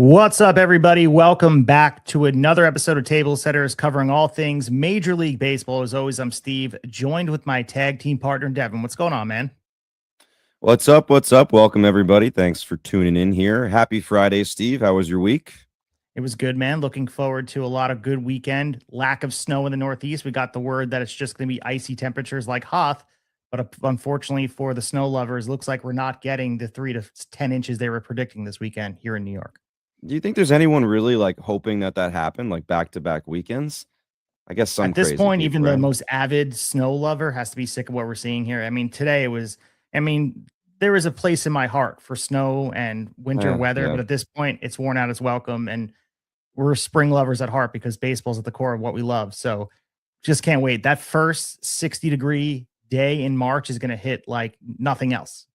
What's up, everybody? Welcome back to another episode of Tablesetters covering all things Major League Baseball. As always, I'm Steve, joined with my tag team partner, Devin. What's going on, man? What's up? What's up? Welcome, everybody. Thanks for tuning in here. Happy Friday, Steve. How was your week? It was good, man. Looking forward to a lot of good weekend. Lack of snow in the Northeast. We got the word that it's just going to be icy temperatures like Hoth. But unfortunately for the snow lovers, looks like we're not getting the 3 to 10 inches they were predicting this weekend here in New York. Do you think there's anyone really hoping that happened, like back-to-back weekends? I guess some at this crazy point, people, even right? the most avid snow lover has to be sick of what we're seeing here. I mean, today it was, there is a place in my heart for snow and winter weather, but at this point it's worn out its welcome, and we're spring lovers at heart because baseball's at the core of what we love. So just can't wait. That first 60-degree day in March is going to hit like nothing else.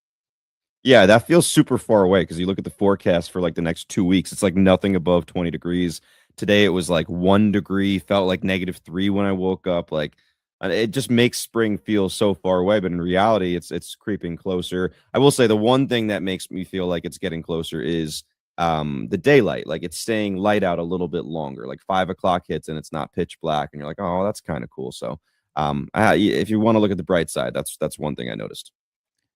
Yeah, that feels super far away because you look at the forecast for the next 2 weeks. It's like nothing above 20 degrees. Today it was like 1 degree, felt like -3 when I woke up. It just makes spring feel so far away, but in reality, it's creeping closer. I will say the one thing that makes me feel like it's getting closer is the daylight. Like it's staying light out a little bit longer. Like 5 o'clock hits and it's not pitch black, and you're like, oh, that's kind of cool. So if you want to look at the bright side, that's one thing I noticed.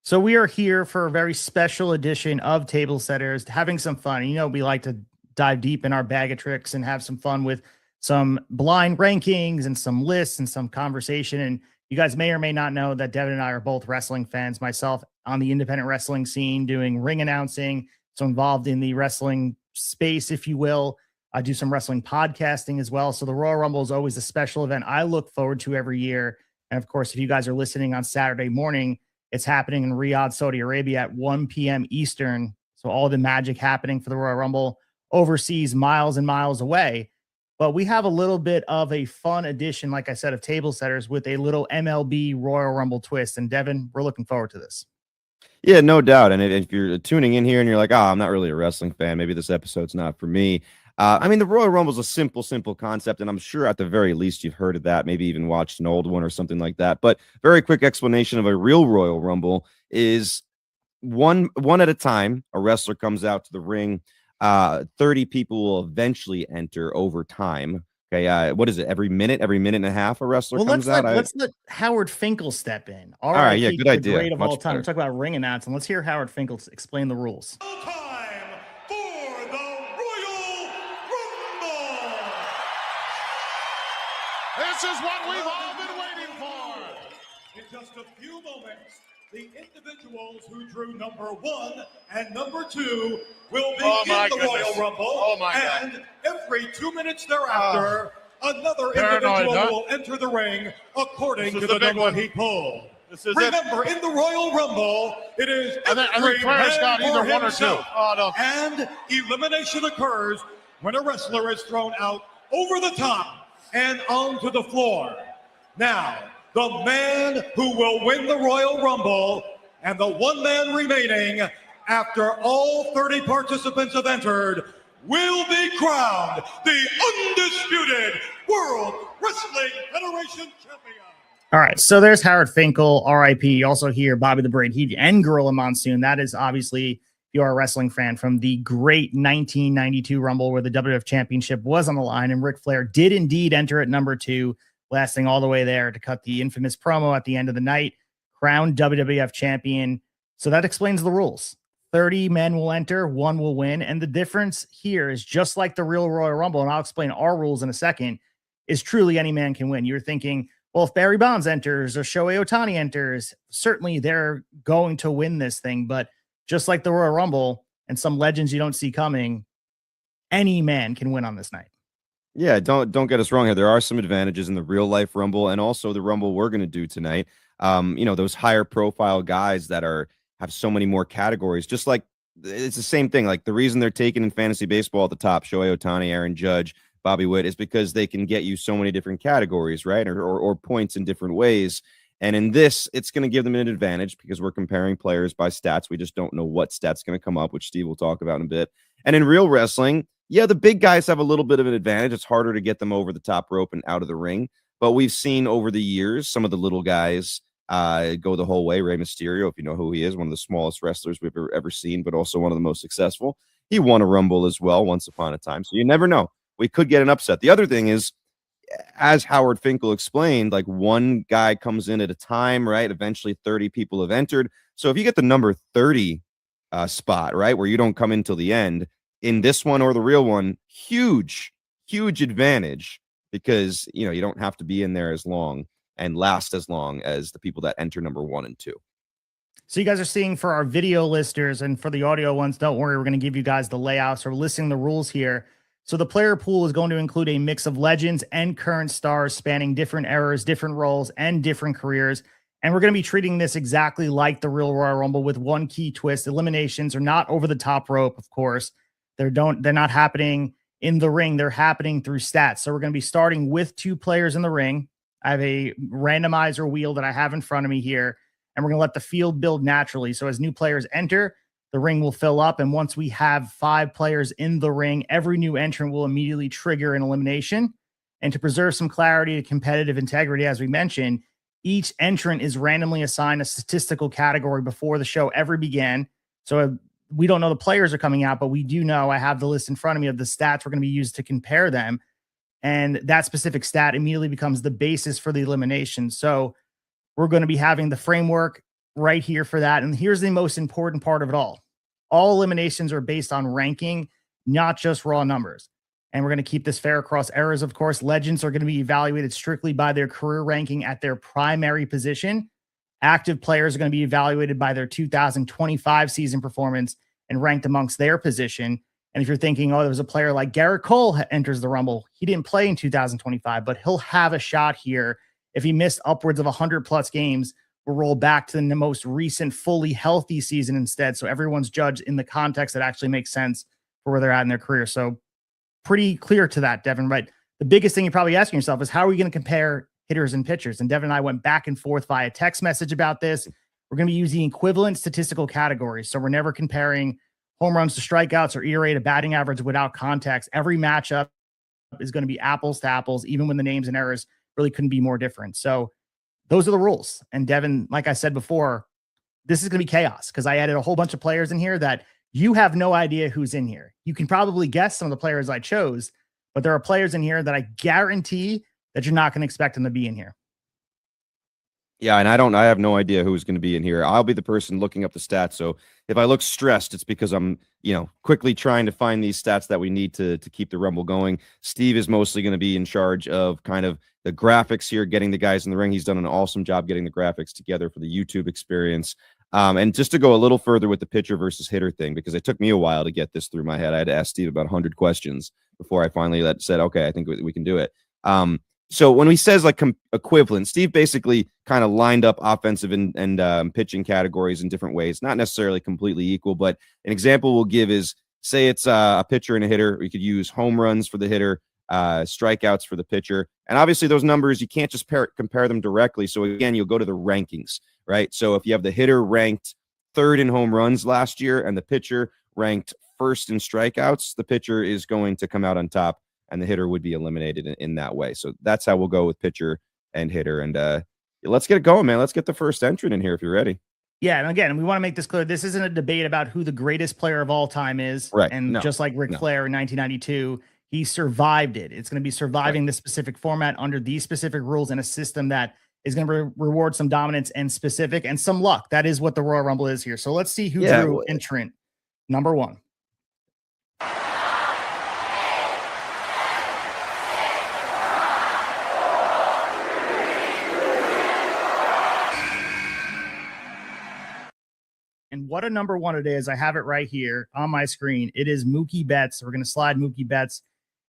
So we are here for a very special edition of Tablesetters, having some fun. You know, we like to dive deep in our bag of tricks and have some fun with some blind rankings and some lists and some conversation. And you guys may or may not know that Devin and I are both wrestling fans. Myself on the independent wrestling scene, doing ring announcing, so involved in the wrestling space, if you will. I do some wrestling podcasting as well. So the Royal Rumble is always a special event I look forward to every year. And of course, if you guys are listening on Saturday morning, it's happening in Riyadh, Saudi Arabia at 1 p.m. Eastern. So all the magic happening for the Royal Rumble overseas, miles and miles away. But we have a little bit of a fun edition, like I said, of Tablesetters with a little MLB Royal Rumble twist. And Devin, we're looking forward to this. Yeah, no doubt. And if you're tuning in here and you're like, oh, I'm not really a wrestling fan, maybe this episode's not for me. The Royal Rumble is a simple concept, and I'm sure at the very least you've heard of that, maybe even watched an old one or something like that. But very quick explanation of a real Royal Rumble is one at a time. A wrestler comes out to the ring. 30 people will eventually enter over time. Okay, what is it? Every minute and a half, a wrestler comes out. Let's let Howard Finkel step in. All right, yeah, good idea. Great of all time. Talk about ring announcing. Let's hear Howard Finkel explain the rules. Time for the Royal Rumble. This is what we've all been waiting for. In just a few moments, the individuals who drew number 1 and number 2 will be in the Royal Rumble. And every 2 minutes thereafter, another individual will enter the ring according to the number he pulled. Remember, in the Royal Rumble, it is every man got either 1 or 2. And elimination occurs when a wrestler is thrown out over the top and onto the floor. Now, the man who will win the Royal Rumble and the one man remaining after all 30 participants have entered will be crowned the undisputed World Wrestling Federation champion. All right, so there's Howard Finkel, RIP. You also hear Bobby the Brain Heat and Gorilla Monsoon. That is obviously, if you are a wrestling fan, from the great 1992 Rumble where the WWF Championship was on the line, and Ric Flair did indeed enter at number 2, lasting all the way there to cut the infamous promo at the end of the night, crowned WWF champion. So that explains the rules. 30 men will enter, 1 will win. And the difference here is just like the real Royal Rumble, and I'll explain our rules in a second, is truly any man can win. You're thinking, well, if Barry Bonds enters or Shohei Ohtani enters, certainly they're going to win this thing. But just like the Royal Rumble and some legends you don't see coming, any man can win on this night. Yeah, don't get us wrong here. There are some advantages in the real life Rumble and also the Rumble we're going to do tonight. Those higher profile guys that have so many more categories, just like it's the same thing. Like the reason they're taken in fantasy baseball at the top, Shohei Ohtani, Aaron Judge, Bobby Witt, is because they can get you so many different categories, right? Or points in different ways. And in this, it's going to give them an advantage because we're comparing players by stats. We just don't know what stats going to come up, which Steve will talk about in a bit. And in real wrestling, yeah, the big guys have a little bit of an advantage. It's harder to get them over the top rope and out of the ring. But we've seen over the years some of the little guys go the whole way. Rey Mysterio, if you know who he is, one of the smallest wrestlers we've ever seen, but also one of the most successful. he won a Rumble as well once upon a time. So you never know. We could get an upset. The other thing is, as Howard Finkel explained, like one guy comes in at a time, right? Eventually 30 people have entered. So if you get the number 30 spot, right, where you don't come in till the end in this one or the real one, huge advantage, because, you know, you don't have to be in there as long and last as long as the people that enter number 1 and 2. So you guys are seeing, for our video listeners, and for the audio ones, don't worry, we're going to give you guys the layouts or listing the rules here. So the player pool is going to include a mix of legends and current stars spanning different eras, different roles, and different careers. And we're going to be treating this exactly like the real Royal Rumble, with one key twist. Eliminations are not over the top rope, of course. They're not happening in the ring. They're happening through stats. So we're going to be starting with 2 players in the ring. I have a randomizer wheel that I have in front of me here, and we're going to let the field build naturally. So as new players enter, the ring will fill up. And once we have 5 players in the ring, every new entrant will immediately trigger an elimination. And to preserve some clarity to competitive integrity, as we mentioned, each entrant is randomly assigned a statistical category before the show ever began. So we don't know the players are coming out, but we do know, I have the list in front of me of the stats we're going to be used to compare them. And that specific stat immediately becomes the basis for the elimination. So we're going to be having the framework right here for that. And here's the most important part of it all. All eliminations are based on ranking, not just raw numbers. And we're going to keep this fair across eras, of course. Legends are going to be evaluated strictly by their career ranking at their primary position. Active players are going to be evaluated by their 2025 season performance and ranked amongst their position. And if you're thinking, oh, there was a player like Garrett Cole enters the Rumble, he didn't play in 2025, but he'll have a shot here. If he missed upwards of 100+ games, we'll roll back to the most recent fully healthy season instead. So everyone's judged in the context that actually makes sense for where they're at in their career. So pretty clear to that, Devin. But the biggest thing you're probably asking yourself is, how are we going to compare hitters and pitchers? And Devin and I went back and forth via text message about this. We're going to be using equivalent statistical categories. So we're never comparing home runs to strikeouts or ERA to batting average without context. Every matchup is going to be apples to apples, even when the names and errors really couldn't be more different. So those are the rules. And Devin, like I said before, this is going to be chaos, because I added a whole bunch of players in here that you have no idea who's in here. You can probably guess some of the players I chose, but there are players in here that I guarantee that you're not going to expect them to be in here. Yeah, and I have no idea who's going to be in here. I'll be the person looking up the stats. So if I look stressed, it's because I'm, quickly trying to find these stats that we need to keep the Rumble going. Steve is mostly going to be in charge of kind of the graphics here, getting the guys in the ring. He's done an awesome job getting the graphics together for the YouTube experience. And just to go a little further with the pitcher versus hitter thing, because it took me a while to get this through my head. I had to ask Steve about 100 questions before I finally said, okay, I think we can do it. So when he says like equivalent, Steve basically kind of lined up offensive and pitching categories in different ways, not necessarily completely equal, but an example we'll give is, say it's a pitcher and a hitter. We could use home runs for the hitter, strikeouts for the pitcher. And obviously those numbers, you can't just compare them directly. So again, you'll go to the rankings, right? So if you have the hitter ranked 3rd in home runs last year and the pitcher ranked 1st in strikeouts, the pitcher is going to come out on top, and the hitter would be eliminated in that way. So that's how we'll go with pitcher and hitter. And let's get it going, man. Let's get the first entrant in here if you're ready. Yeah, and again, we want to make this clear. This isn't a debate about who the greatest player of all time is. Right. And just like Ric Flair in 1992, he survived it. It's going to be surviving this specific format under these specific rules in a system that is going to reward some dominance and specific and some luck. That is what the Royal Rumble is here. So let's see who drew entrant number 1. And what a number 1 it is. I have it right here on my screen. It is Mookie Betts. We're going to slide Mookie Betts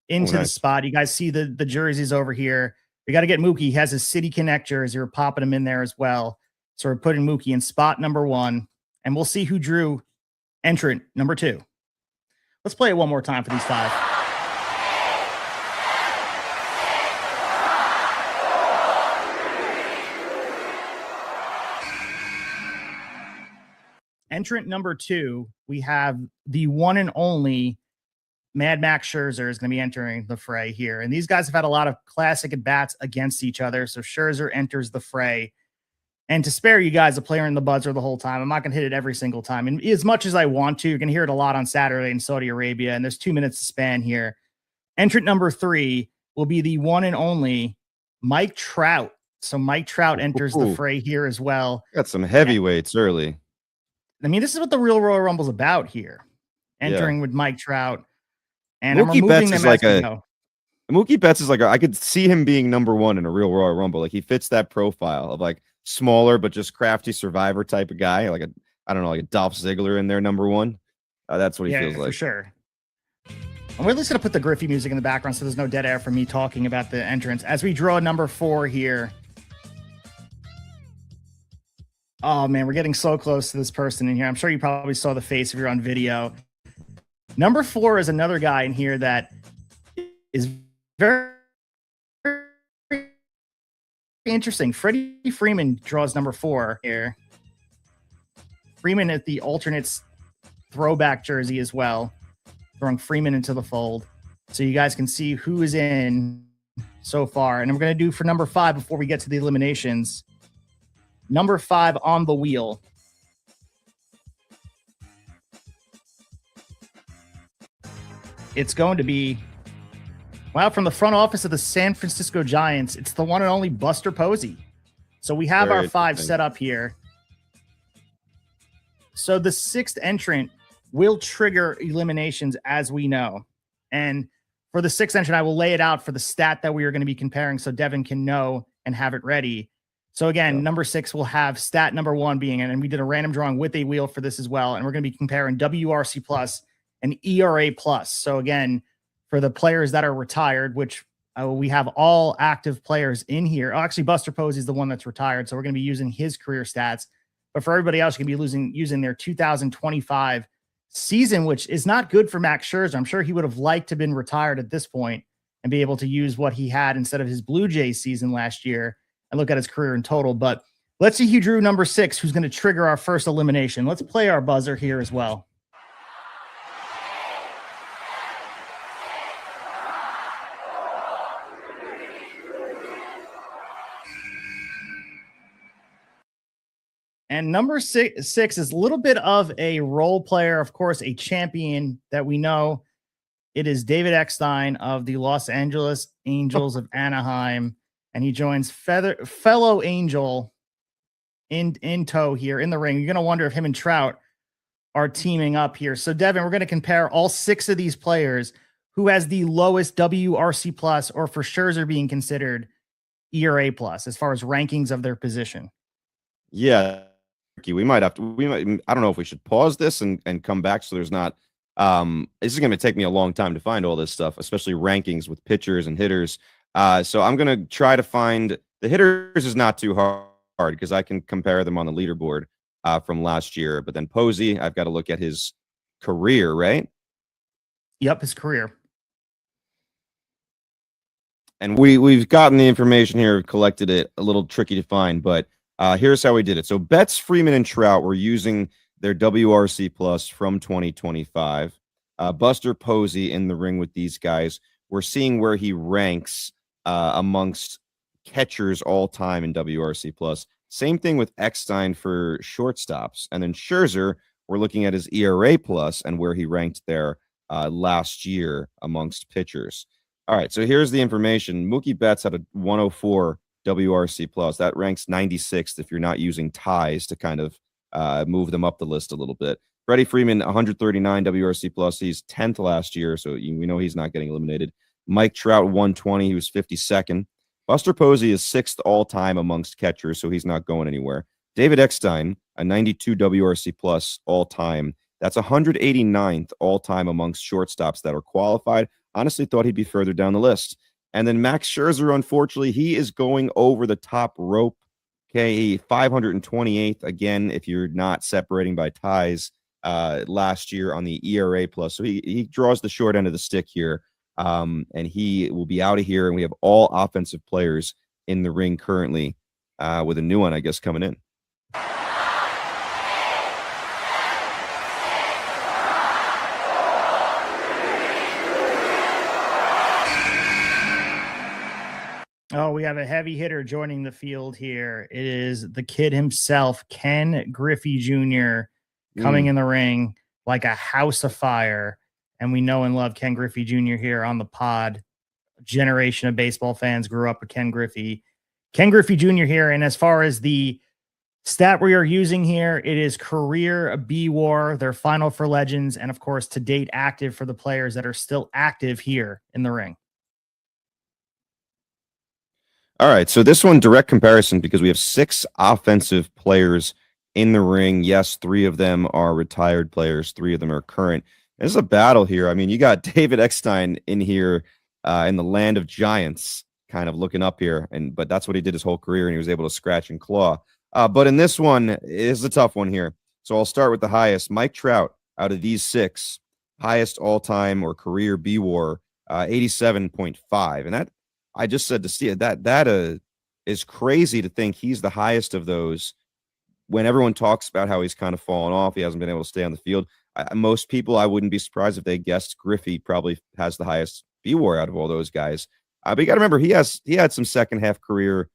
into the spot. You guys see the jerseys over here. We got to get Mookie. He has his City Connect jersey. We're popping him in there as well. So we're putting Mookie in spot number 1. And we'll see who drew entrant number 2. Let's play it one more time for these 5. Entrant number 2, we have the one and only Mad Max Scherzer is going to be entering the fray here. And these guys have had a lot of classic at-bats against each other. So Scherzer enters the fray. And to spare you guys a player in the buzzer the whole time, I'm not going to hit it every single time. And as much as I want to, you're going to hear it a lot on Saturday in Saudi Arabia. And there's 2 minutes to span here. Entrant number 3 will be the one and only Mike Trout. So Mike Trout enters the fray here as well. Got some heavyweights early. I mean, this is what the real Royal Rumble's about here. Entering with Mike Trout. And Mookie I'm Betts removing is them like as we go. Mookie Betts is like I could see him being number 1 in a real Royal Rumble. Like, he fits that profile of like smaller but just crafty survivor type of guy. Like like a Dolph Ziggler in there, number 1. That's what he feels like. For sure. And we're at least going to put the Griffey music in the background so there's no dead air from me talking about the entrance. As we draw number 4 here. Oh, man, we're getting so close to this person in here. I'm sure you probably saw the face if you're on video. Number 4 is another guy in here that is very interesting. Freddie Freeman draws number 4 here. Freeman at the alternates throwback jersey as well. Throwing Freeman into the fold. So you guys can see who is in so far. And we're going to do for number 5 before we get to the eliminations. Number 5 on the wheel. It's going to be, wow, from the front office of the San Francisco Giants, it's the one and only Buster Posey. So we have our 5 set up here. So the 6th entrant will trigger eliminations, as we know. And for the 6th entrant, I will lay it out for the stat that we are going to be comparing so Devin can know and have it ready. So again, number 6 will have stat number 1 being in, and we did a random drawing with a wheel for this as well. And we're going to be comparing WRC plus and ERA plus. So again, for the players that are retired, which we have all active players in here. Oh, actually, Buster Posey is the one that's retired. So we're going to be using his career stats. But for everybody else, you can be using their 2025 season, which is not good for Max Scherzer. I'm sure he would have liked to have been retired at this point and be able to use what he had instead of his Blue Jays season last year and look at his career in total. But let's see who drew number 6, who's going to trigger our first elimination. Let's play our buzzer here as well. And number six is a little bit of a role player, of course, a champion that we know. It is David Eckstein of the Los Angeles Angels of Anaheim. And he joins fellow Angel in tow here in the ring. You're going to wonder if him and Trout are teaming up here. So, Devin, we're going to compare all 6 of these players. Who has the lowest WRC plus, or for Scherzer being considered ERA plus, as far as rankings of their position? Yeah. We might, I don't know if we should pause this and come back so there's not, this is going to take me a long time to find all this stuff, especially rankings with pitchers and hitters. So I'm going to try to find the hitters is not too hard because I can compare them on the leaderboard from last year. But then Posey, I've got to look at his career, right? Yep, his career. And we've gotten the information here, collected it, a little tricky to find, but here's how we did it. So Betts, Freeman, and Trout were using their WRC plus from 2025. Buster Posey in the ring with these guys. We're seeing where he ranks amongst catchers all time in WRC plus. Same thing with Eckstein for shortstops. And then Scherzer, we're looking at his ERA plus and where he ranked there last year amongst pitchers. All right, so here's the information. Mookie Betts had a 104 WRC plus. That ranks 96th if you're not using ties to kind of move them up the list a little bit. Freddie Freeman, 139 WRC plus. He's 10th last year, so we know he's not getting eliminated. Mike Trout, 120. He was 52nd. Buster Posey is 6th all-time amongst catchers, so he's not going anywhere. David Eckstein, a 92 WRC plus all-time. That's 189th all-time amongst shortstops that are qualified. Honestly thought he'd be further down the list. And then Max Scherzer, unfortunately, he is going over the top rope. Okay, 528th, again, if you're not separating by ties last year on the ERA plus. So he draws the short end of the stick here, and he will be out of here. And we have all offensive players in the ring currently with a new one, I guess, coming in. Oh, we have a heavy hitter joining the field here. It is the kid himself, Ken Griffey Jr., coming in the ring like a house of fire. And we know and love Ken Griffey Jr. here on the pod. A generation of baseball fans grew up with Ken Griffey. Ken Griffey Jr. here. And as far as the stat we are using here, it is career B-WAR, their final for legends, and of course, to date active for the players that are still active here in the ring. All right, so this one, direct comparison, because we have 6 offensive players in the ring. Yes, 3 of them are retired players. 3 of them are current. This is a battle here. I mean, you got David Eckstein in here in the land of giants, kind of looking up here, but that's what he did his whole career, and he was able to scratch and claw. But in this one, it is a tough one here. So I'll start with the highest. Mike Trout, out of these 6, highest all-time or career B-WAR, 87.5. And that, I just said to Steve, that is crazy to think he's the highest of those. When everyone talks about how he's kind of fallen off, he hasn't been able to stay on the field. Most people, I wouldn't be surprised if they guessed Griffey probably has the highest B-WAR out of all those guys. But you got to remember, he had some second half career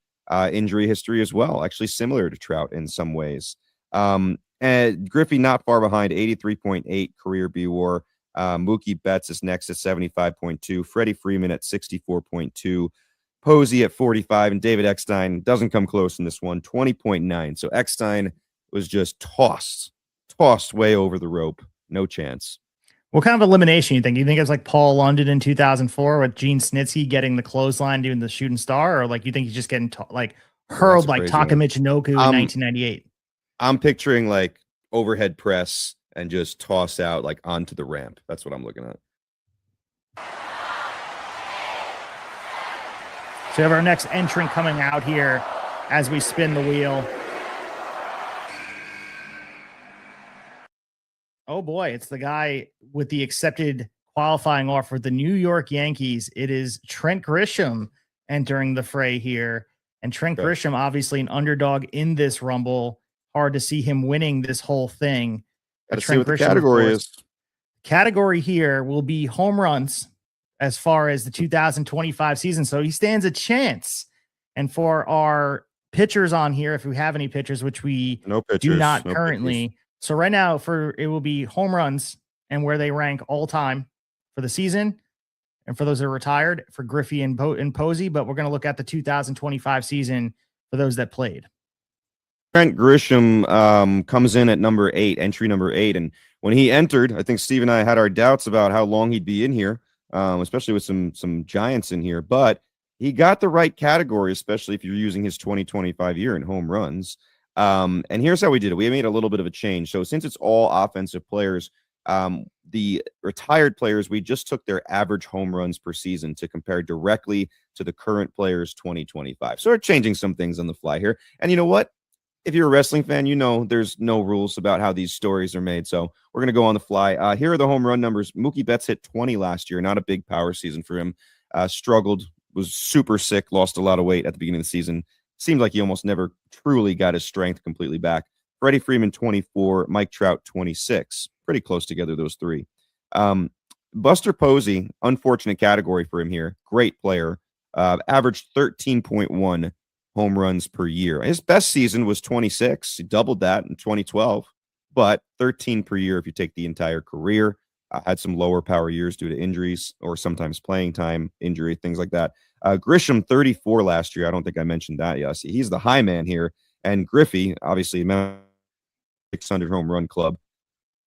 injury history as well, actually similar to Trout in some ways. And Griffey not far behind, 83.8 career B-WAR. Mookie Betts is next at 75.2. Freddie Freeman at 64.2. Posey at 45. And David Eckstein doesn't come close in this one, 20.9. So Eckstein was just tossed way over the rope. No chance. What kind of elimination you think? You think it's like Paul London in 2004 with Gene Snitsky getting the clothesline doing the shooting star? Or like you think he's just getting hurled like Taka Michinoku in 1998? I'm picturing like overhead press and just toss out like onto the ramp. That's what I'm looking at. So we have our next entrant coming out here as we spin the wheel. Oh boy, it's the guy with the accepted qualifying offer, the New York Yankees. It is Trent Grisham entering the fray here. And Trent Grisham, obviously an underdog in this Rumble. Hard to see him winning this whole thing. Gotta see what the category is. Category here will be home runs as far as the 2025 season. So he stands a chance. And for our pitchers on here, if we have any pitchers, which we do not currently. So right now it will be home runs and where they rank all time for the season. And for those that are retired, for Griffey and Posey, but we're going to look at the 2025 season for those that played. Trent Grisham comes in at number 8, entry number 8. And when he entered, I think Steve and I had our doubts about how long he'd be in here, especially with some giants in here. But he got the right category, especially if you're using his 2025 year in home runs. And here's how we did it. We made a little bit of a change. So since it's all offensive players, the retired players, we just took their average home runs per season to compare directly to the current players' 2025. So we're changing some things on the fly here. And you know what? If you're a wrestling fan, you know there's no rules about how these stories are made. So we're going to go on the fly. Here are the home run numbers. Mookie Betts hit 20 last year. Not a big power season for him. Struggled, was super sick, lost a lot of weight at the beginning of the season. Seemed like he almost never truly got his strength completely back. Freddie Freeman, 24. Mike Trout, 26. Pretty close together, those 3. Buster Posey, unfortunate category for him here. Great player. Averaged 13.1 home runs per year. His best season was 26. He doubled that in 2012, but 13 per year if you take the entire career. Had some lower power years due to injuries or sometimes playing time, injury, things like that. Grisham, 34 last year. I don't think I mentioned that yet. He's the high man here. And Griffey, obviously, 600 home run club.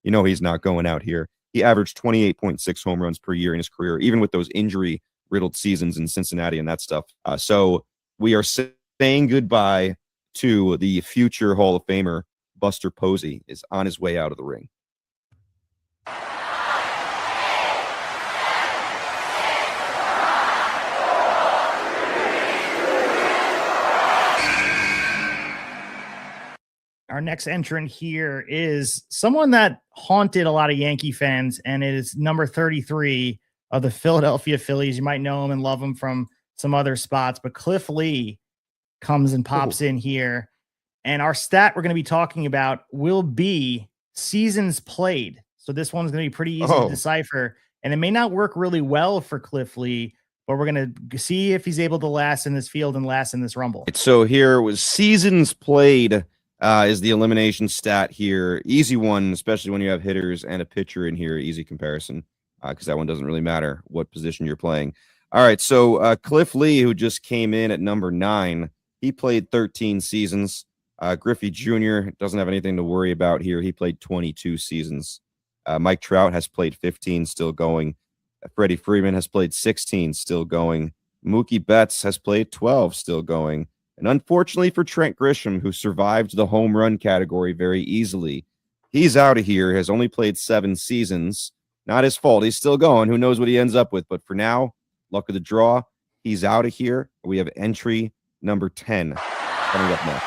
You know he's not going out here. He averaged 28.6 home runs per year in his career, even with those injury-riddled seasons in Cincinnati and that stuff. So we are saying goodbye to the future Hall of Famer. Buster Posey is on his way out of the ring. Our next entrant here is someone that haunted a lot of Yankee fans, and it is number 33 of the Philadelphia Phillies. You might know him and love him from some other spots, but Cliff Lee comes and pops in here. And our stat we're going to be talking about will be seasons played. So this one's going to be pretty easy to decipher, and it may not work really well for Cliff Lee, but but we're going to see if he's able to last in this field and last in this Rumble. So here was seasons played is the elimination stat here. Easy one, especially when you have hitters and a pitcher in here. Easy comparison because that one doesn't really matter what position you're playing. All right, so Cliff Lee, who just came in at number 9, he played 13 seasons. Griffey Jr. doesn't have anything to worry about here. He played 22 seasons. Mike Trout has played 15, still going. Freddie Freeman has played 16, still going. Mookie Betts has played 12, still going. And unfortunately for Trent Grisham, who survived the home run category very easily, he's out of here, has only played 7 seasons. Not his fault. He's still going. Who knows what he ends up with? But for now, luck of the draw, he's out of here. We have entry number 10 coming up next.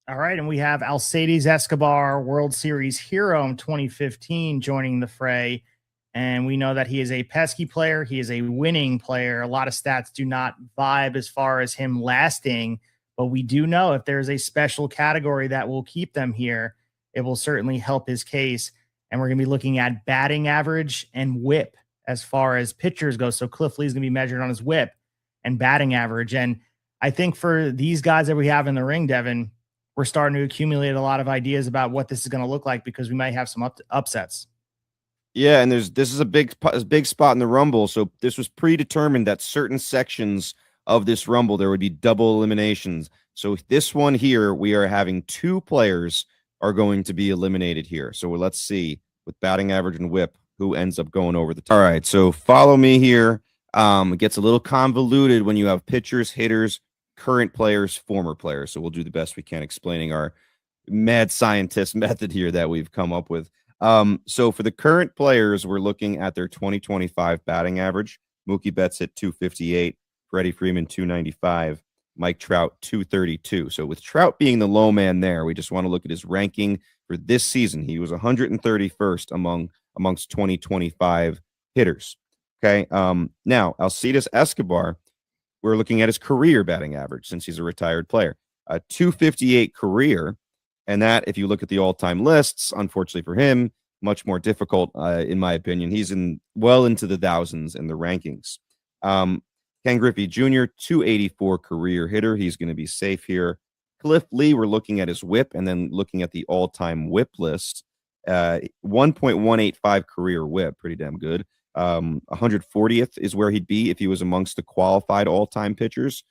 All right, and we have Alcides Escobar, World Series hero in 2015, joining the fray. And we know that he is a pesky player. He is a winning player. A lot of stats do not vibe as far as him lasting, but we do know if there's a special category that will keep them here, it will certainly help his case. And we're going to be looking at batting average and whip as far as pitchers go. So Cliff Lee is going to be measured on his whip and batting average. And I think for these guys that we have in the ring, Devin, we're starting to accumulate a lot of ideas about what this is going to look like because we might have some upsets. Yeah, and this is a big spot in the Rumble. So this was predetermined that certain sections of this Rumble, there would be double eliminations. So this one here, we are having 2 players are going to be eliminated here. So let's see with batting average and whip who ends up going over the top. All right, so follow me here. It gets a little convoluted when you have pitchers, hitters, current players, former players. So we'll do the best we can explaining our mad scientist method here that we've come up with. So for the current players, we're looking at their 2025 batting average. Mookie Betts hit 258, Freddie Freeman 295, Mike Trout 232. So with Trout being the low man there, we just want to look at his ranking for this season. He was 131st amongst 2025 hitters. Okay. Now Alcides Escobar, we're looking at his career batting average since he's a retired player, 258 career. And that, if you look at the all-time lists, unfortunately for him, much more difficult, in my opinion. He's well into the thousands in the rankings. Ken Griffey Jr., 284 career hitter. He's going to be safe here. Cliff Lee, we're looking at his whip and then looking at the all-time whip list. 1.185 career whip, pretty damn good. 140th is where he'd be if he was amongst the qualified all-time pitchers.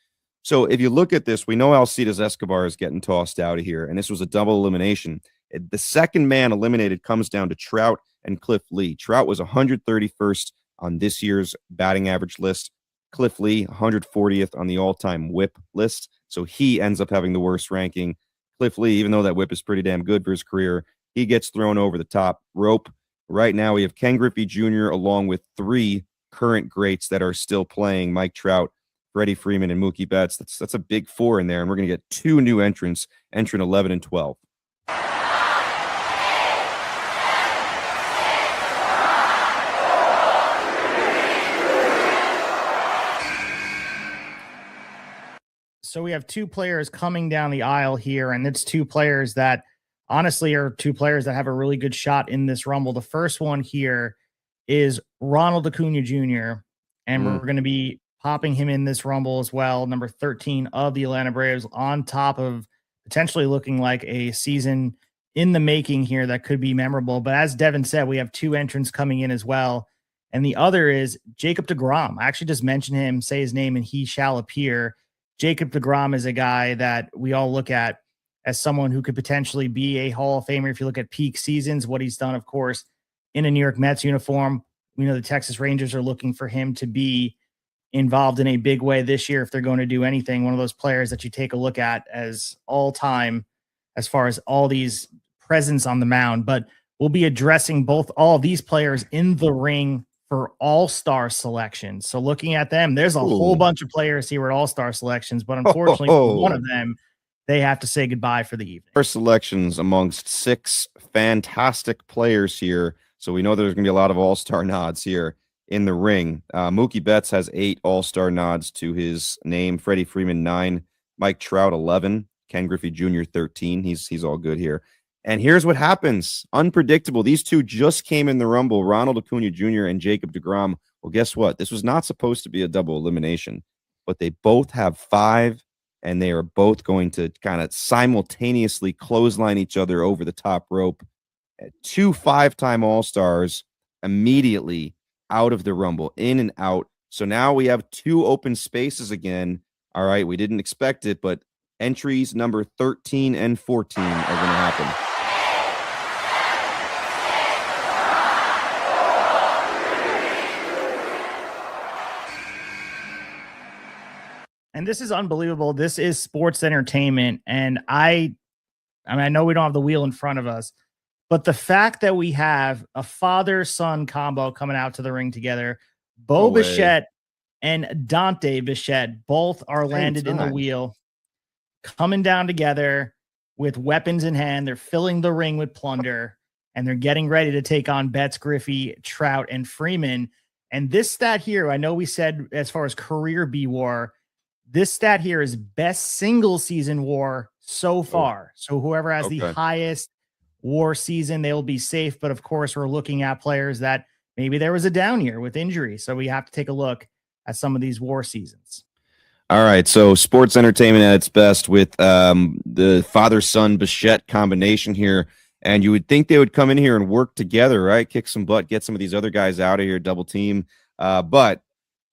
So if you look at this, we know Alcides Escobar is getting tossed out of here, and this was a double elimination. The second man eliminated comes down to Trout and Cliff Lee. Trout was 131st on this year's batting average list. Cliff Lee, 140th on the all-time whip list. So he ends up having the worst ranking. Cliff Lee, even though that whip is pretty damn good for his career, he gets thrown over the top rope. Right now, we have Ken Griffey Jr. along with 3 current greats that are still playing: Mike Trout, Freddie Freeman, and Mookie Betts. That's a big 4 in there, and we're going to get 2 new entrants, entrant 11 and 12. So we have 2 players coming down the aisle here, and it's 2 players that honestly are 2 players that have a really good shot in this Rumble. The first one here is Ronald Acuna Jr., and we're going to be popping him in this Rumble as well. Number 13 of the Atlanta Braves, on top of potentially looking like a season in the making here that could be memorable. But as Devin said, we have 2 entrants coming in as well. And the other is Jacob deGrom. I actually just mentioned him, say his name, and he shall appear. Jacob deGrom is a guy that we all look at as someone who could potentially be a Hall of Famer if you look at peak seasons, what he's done, of course, in a New York Mets uniform. We know the Texas Rangers are looking for him to be involved in a big way this year if they're going to do anything. One of those players that you take a look at as all time as far as all these presence on the mound. But we'll be addressing all these players in the ring for all-star selections. So looking at them, there's a whole bunch of players here at all-star selections, but unfortunately for one of them, they have to say goodbye for the evening. First selections amongst 6 fantastic players here. So we know there's going to be a lot of all-star nods here in the ring. Mookie Betts has 8 all-star nods to his name. Freddie Freeman, 9. Mike Trout, 11. Ken Griffey Jr. 13. He's all good here. And here's what happens. Unpredictable. These two just came in the Rumble, Ronald Acuna Jr. and Jacob deGrom. Well, guess what? This was not supposed to be a double elimination, but they both have 5, and they are both going to kind of simultaneously clothesline each other over the top rope. 2 5-time All-Stars immediately out of the Rumble, in and out. So now we have 2 open spaces again. All right, we didn't expect it, but entries number 13 and 14 are going to happen. And this is unbelievable. This is sports entertainment. And I know we don't have the wheel in front of us, but the fact that we have a father-son combo coming out to the ring together, Bo Bichette and Dante Bichette both are landed in the wheel, coming down together with weapons in hand. They're filling the ring with plunder, and they're getting ready to take on Betts, Griffey, Trout, and Freeman. And this stat here, I know we said as far as career B WAR, this stat here is best single season WAR so far. So whoever has the highest WAR season, they will be safe. But of course, we're looking at players that maybe there was a down year with injury. So we have to take a look at some of these WAR seasons. All right, so sports entertainment at its best with the father-son Bichette combination here. And you would think they would come in here and work together, right? Kick some butt, get some of these other guys out of here, double team. But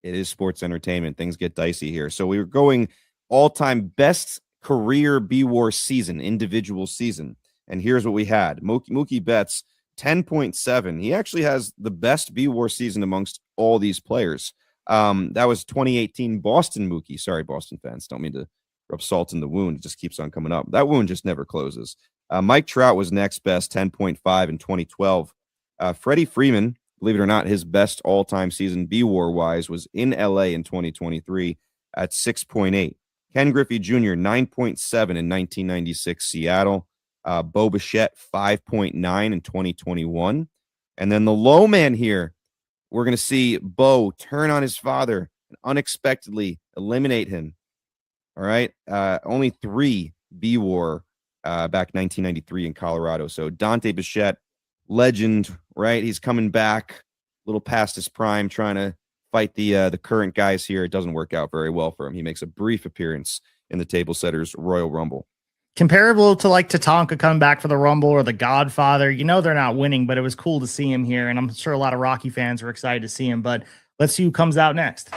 it is sports entertainment. Things get dicey here. So we were going all-time best career B-WAR season, individual season. And here's what we had. Mookie Betts, 10.7. He actually has the best B-WAR season amongst all these players. That was 2018 Boston Mookie. Sorry, Boston fans. Don't mean to rub salt in the wound. It just keeps on coming up. That wound just never closes. Mike Trout was next best, 10.5 in 2012. Freddie Freeman, believe it or not, his best all-time season B-WAR-wise was in LA in 2023 at 6.8. Ken Griffey Jr., 9.7 in 1996 Seattle. Bo Bichette, 5.9 in 2021. And then the low man here, we're going to see Bo turn on his father and unexpectedly eliminate him. All right. Only 3 B-WAR back 1993 in Colorado. So Dante Bichette, legend, right? He's coming back a little past his prime, trying to fight the current guys here. It doesn't work out very well for him. He makes a brief appearance in the Tablesetters Royal Rumble. Comparable to like Tatanka coming back for the Rumble or the Godfather. You know they're not winning, but it was cool to see him here, and I'm sure a lot of Rocky fans were excited to see him. But let's see who comes out next.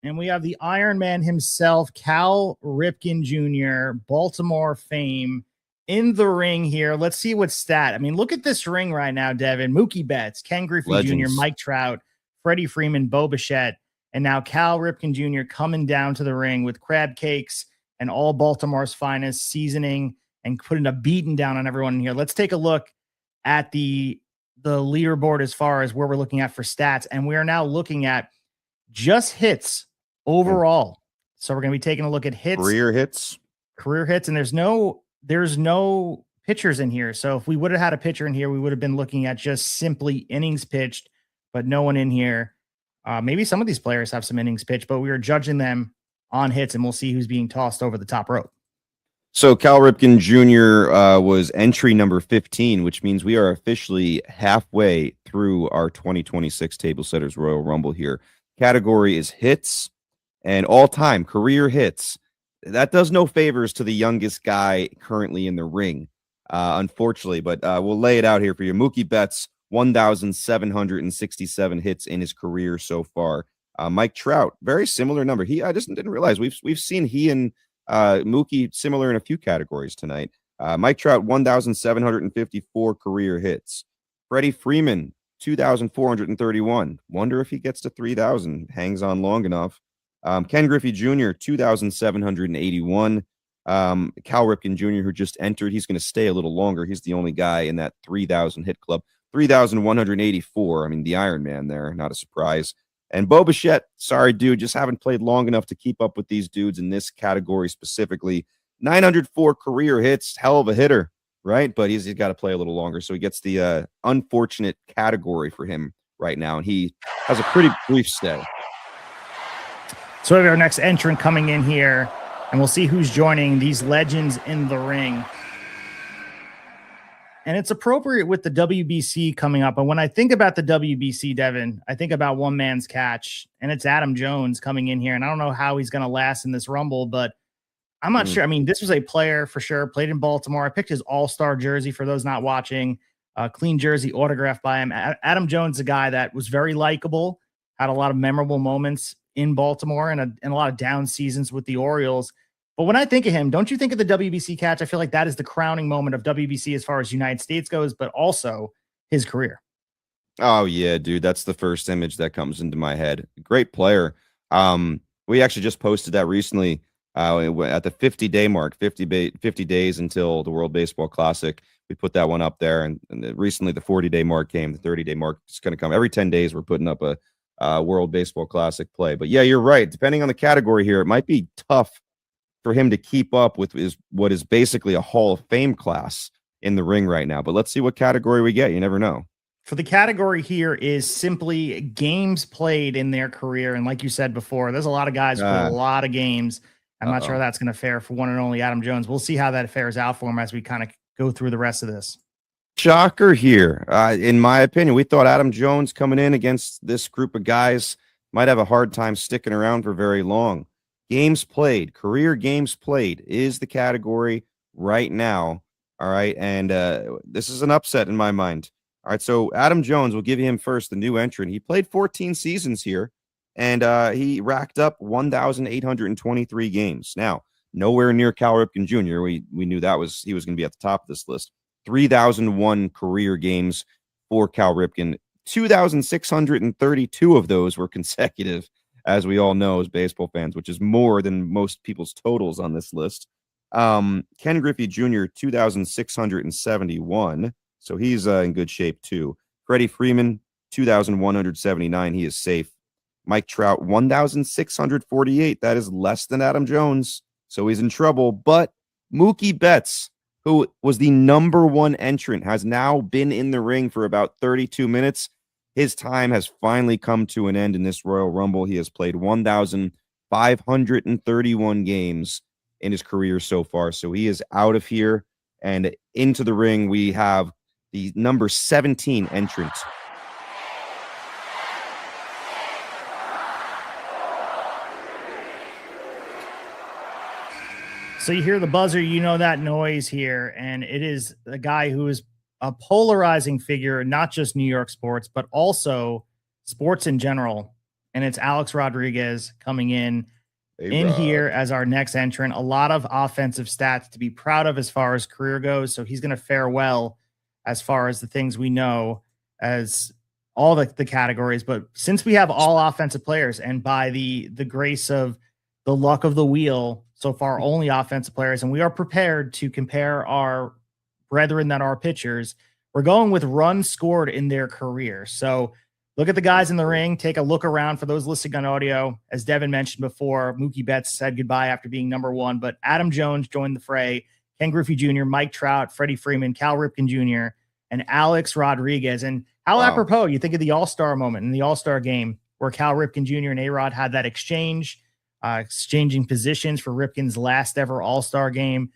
And we have the Iron Man himself, Cal Ripken Jr., Baltimore fame, in the ring here. Let's see what stat. I mean, look at this ring right now, Devin. Mookie Betts, Ken Griffey Jr., Mike Trout, Freddie Freeman, Bo Bichette, and now Cal Ripken Jr. coming down to the ring with crab cakes and all Baltimore's finest seasoning and putting a beating down on everyone in here. Let's take a look at the leaderboard as far as where we're looking at for stats. And we are now looking at just hits overall. So we're going to be taking a look at hits, career hits, and there's no pitchers in here. So if we would have had a pitcher in here, we would have been looking at just simply innings pitched, but no one in here. Maybe some of these players have some innings pitched, but we are judging them on hits, and we'll see who's being tossed over the top rope. So Cal Ripken Jr. Was entry number 15, which means we are officially halfway through our 2026 Tablesetters Royal Rumble here. Category is hits and all-time career hits. That does no favors to the youngest guy currently in the ring, unfortunately, but we'll lay it out here for you. Mookie Betts, 1,767 hits in his career so far. Mike Trout, very similar number. I just didn't realize we've seen he and Mookie similar in a few categories tonight. Mike Trout, 1,754 career hits. Freddie Freeman, 2,431. Wonder if he gets to 3,000. Hangs on long enough. Ken Griffey Jr., 2,781. Cal Ripken Jr., who just entered, he's going to stay a little longer. He's the only guy in that 3,000 hit club. 3,184. I mean, the Iron Man there, not a surprise. And Bo Bichette, sorry, dude, just haven't played long enough to keep up with these dudes in this category specifically. 904 career hits, hell of a hitter. right? But he's got to play a little longer. So he gets the unfortunate category for him right now. And he has a pretty brief stay. So we have our next entrant coming in here, and we'll see who's joining these legends in the ring. And it's appropriate with the WBC coming up. And when I think about the WBC, Devin, I think about one man's catch, and it's Adam Jones coming in here. And I don't know how he's going to last in this Rumble, but I'm not sure. I mean, this was a player for sure, played in Baltimore. I picked his all-star jersey for those not watching, clean jersey autographed by him. Adam Jones, a guy that was very likable, had a lot of memorable moments in Baltimore and a lot of down seasons with the Orioles. But when I think of him, don't you think of the WBC catch? I feel like that is the crowning moment of WBC as far as United States goes, but also his career. Oh, yeah, dude. That's the first image that comes into my head. Great player. We actually just posted that recently at the 50-day mark, 50 days until the World Baseball Classic. We put that one up there. And recently the 40-day mark came. The 30-day mark is going to come. Every 10 days, we're putting up a World Baseball Classic play. But, yeah, you're right. Depending on the category here, it might be tough for him to keep up with what is basically a Hall of Fame class in the ring right now. But let's see what category we get. You never know. For the category here is simply games played in their career. And like you said before, there's a lot of guys who play a lot of games. I'm not sure how that's going to fare for one and only Adam Jones. We'll see how that fares out for him as we kind of go through the rest of this. Shocker here. In my opinion, we thought Adam Jones coming in against this group of guys might have a hard time sticking around for very long. Games played, career games played is the category right now. All right. And this is an upset in my mind. All right. So Adam Jones, will give him first, the new entrant. He played 14 seasons here, and he racked up 1,823 games. Now, nowhere near Cal Ripken Jr. We knew he was going to be at the top of this list. 3,001 career games for Cal Ripken. 2,632 of those were consecutive, as we all know as baseball fans, which is more than most people's totals on this list. Ken Griffey Jr., 2,671. So he's in good shape too. Freddie Freeman, 2,179. He is safe. Mike Trout, 1,648. That is less than Adam Jones. So he's in trouble. But Mookie Betts, who was the #1 entrant, has now been in the ring for about 32 minutes. His time has finally come to an end in this Royal Rumble. He has played 1,531 games in his career so far. So he is out of here, and into the ring we have the number 17 entrant. So you hear the buzzer, you know that noise here, and it is the guy who is a polarizing figure, not just New York sports, but also sports in general. And it's Alex Rodriguez coming in here as our next entrant. A lot of offensive stats to be proud of as far as career goes. So he's going to fare well as far as the things we know as all the categories. But since we have all offensive players, and by the grace of the luck of the wheel, so far only offensive players, and we are prepared to compare our brethren that are pitchers, we're going with runs scored in their career. So look at the guys in the ring, take a look around for those listening on audio. As Devin mentioned before, Mookie Betts said goodbye after being #1, but Adam Jones joined the fray. Ken Griffey Jr., Mike Trout, Freddie Freeman, Cal Ripken Jr., and Alex Rodriguez. And how apropos, you think of the All-Star moment in the All-Star game where Cal Ripken Jr. and A-Rod had that exchange, exchanging positions for Ripken's last ever All-Star game.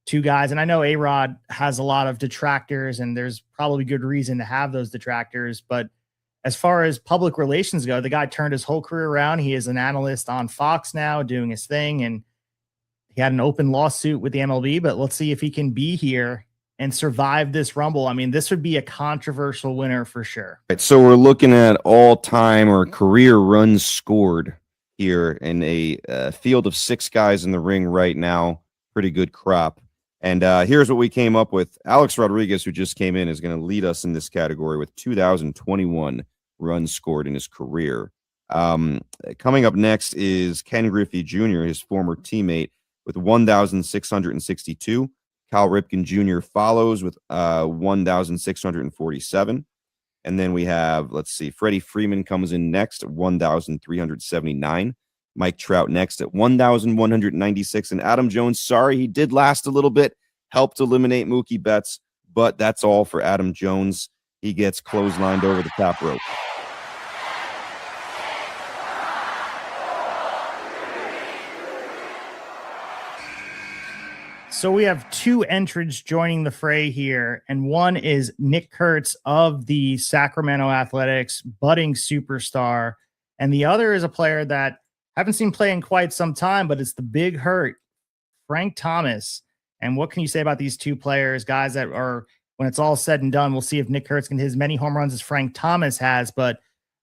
Two guys, and I know A-Rod has a lot of detractors, and there's probably good reason to have those detractors, but as far as public relations go, the guy turned his whole career around. He is an analyst on Fox now doing his thing, and he had an open lawsuit with the MLB, but let's see if he can be here and survive this Rumble. I mean, this would be a controversial winner for sure. Right, so we're looking at all-time or career runs scored here in a field of 6 guys in the ring right now. Pretty good crop. And here's what we came up with. Alex Rodriguez, who just came in, is going to lead us in this category with 2,021 runs scored in his career. Coming up next is Ken Griffey Jr., his former teammate, with 1,662. Cal Ripken Jr. follows with 1,647. And then we have, let's see, Freddie Freeman comes in next at 1,379. Mike Trout next at 1,196. And Adam Jones, sorry, he did last a little bit, helped eliminate Mookie Betts but that's all for Adam Jones. He gets clotheslined over the top rope. So we have two entrants joining the fray here, and one is Nick Kurtz of the Sacramento Athletics, budding superstar, and the other is a player that I haven't seen play in quite some time, but it's the Big Hurt, Frank Thomas. And what can you say about these two players, guys that are, when it's all said and done, we'll see if Nick Kurtz can hit as many home runs as Frank Thomas has, but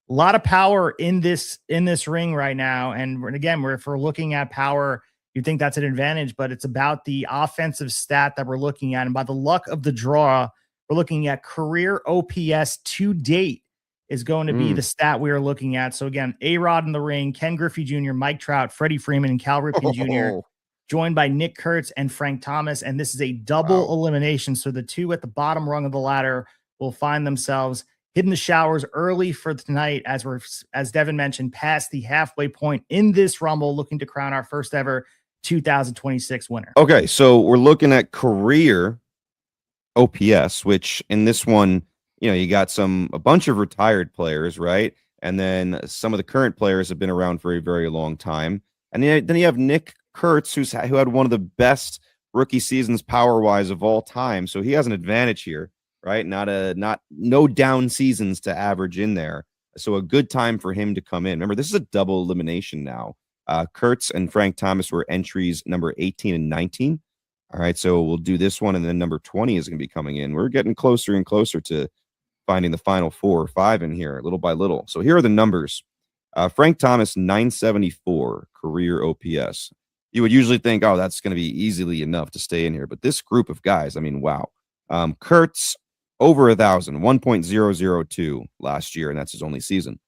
a lot of power in this ring right now. And again, if we're looking at power, you think that's an advantage, but it's about the offensive stat that we're looking at. And by the luck of the draw, we're looking at career OPS to date is going to be the stat we are looking at. So again, A-Rod in the ring, Ken Griffey Jr., Mike Trout, Freddie Freeman, and Cal Ripken Jr., joined by Nick Kurtz and Frank Thomas. And this is a double elimination. So the two at the bottom rung of the ladder will find themselves hitting the showers early for tonight, as Devin mentioned, past the halfway point in this Rumble, looking to crown our first ever 2026 winner. Okay, so we're looking at career OPS, which in this one, you got a bunch of retired players, right? And then some of the current players have been around for a very long time. And then you have Nick Kurtz, who had one of the best rookie seasons power-wise of all time. So he has an advantage here, right? No down seasons to average in there. So a good time for him to come in. Remember, this is a double elimination now. Kurtz and Frank Thomas were entries number 18 and 19. All right, so we'll do this one, and then number 20 is going to be coming in. We're getting closer and closer to finding the final 4 or 5 in here, little by little. So here are the numbers. Frank Thomas, 974 career OPS. You would usually think, oh, that's going to be easily enough to stay in here. But this group of guys, I mean, wow. Kurtz, over 1,000, 1.002 last year, and that's his only season.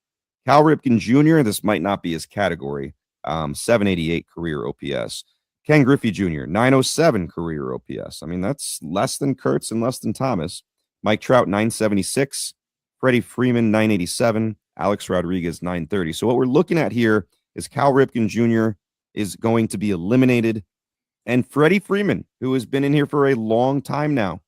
Cal Ripken Jr., this might not be his category, 788 career OPS. Ken Griffey Jr., 907 career OPS. I mean, that's less than Kurtz and less than Thomas. Mike Trout, 976. Freddie Freeman, 987. Alex Rodriguez, 930. So what we're looking at here is Cal Ripken Jr. is going to be eliminated. And Freddie Freeman, who has been in here for a long time now,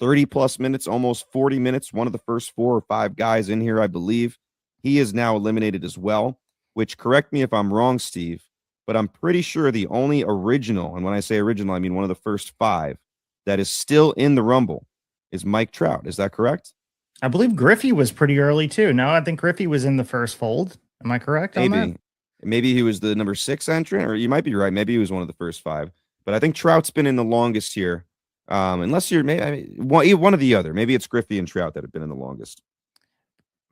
30-plus minutes, almost 40 minutes, one of the first 4 or 5 guys in here, I believe. He is now eliminated as well, which, correct me if I'm wrong, Steve, but I'm pretty sure the only original, and when I say original, I mean one of the first 5, that is still in the Rumble is Mike Trout. Is that correct? I believe Griffey was pretty early too. No, I think Griffey was in the first fold. Am I correct on that? Maybe he was the number 6 entrant, or you might be right. Maybe he was one of the first 5. But I think Trout's been in the longest here. Unless you're one or the other. Maybe it's Griffey and Trout that have been in the longest.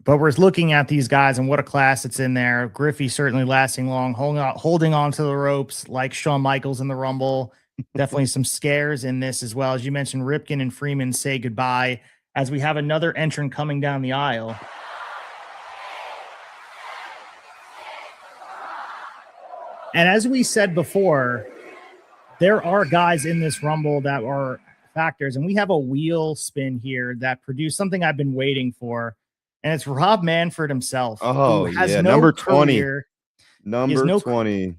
But we're looking at these guys and what a class it's in there. Griffey certainly lasting long, holding on to the ropes like Shawn Michaels in the Rumble. Definitely some scares in this as well. As you mentioned, Ripken and Freeman say goodbye as we have another entrant coming down the aisle. And as we said before, there are guys in this Rumble that are factors, and we have a wheel spin here that produced something I've been waiting for. And it's Rob Manfred himself. Oh, who has yeah. no Number career. 20. Number 20.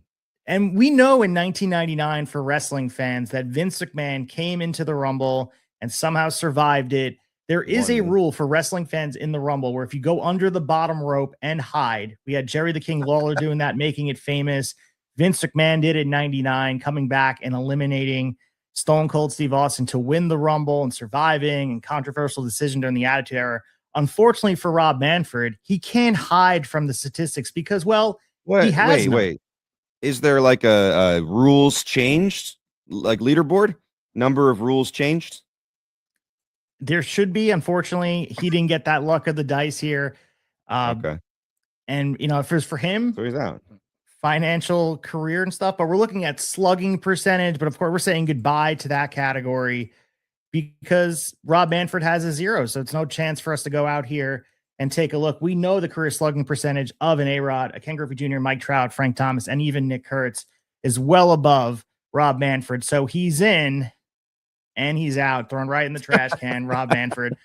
And we know in 1999 for wrestling fans that Vince McMahon came into the Rumble and somehow survived it. There is a rule for wrestling fans in the Rumble where if you go under the bottom rope and hide, we had Jerry the King Lawler doing that, making it famous. Vince McMahon did it in 99, coming back and eliminating Stone Cold Steve Austin to win the Rumble and surviving, and controversial decision during the Attitude Era. Unfortunately for Rob Manfred, he can't hide from the statistics because, well, he has wait. Is there like a rules changed, like leaderboard? Number of rules changed? There should be. Unfortunately, he didn't get that luck of the dice here. Okay. And, if it was for him, so he's out. Financial career and stuff, but we're looking at slugging percentage. But of course, we're saying goodbye to that category because Rob Manfred has a 0. So it's no chance for us to go out here and take a look. We know the career slugging percentage of an A-Rod, a Ken Griffey Jr., Mike Trout, Frank Thomas, and even Nick Kurtz is well above Rob Manfred. So he's in and he's out, thrown right in the trash can. Rob Manfred.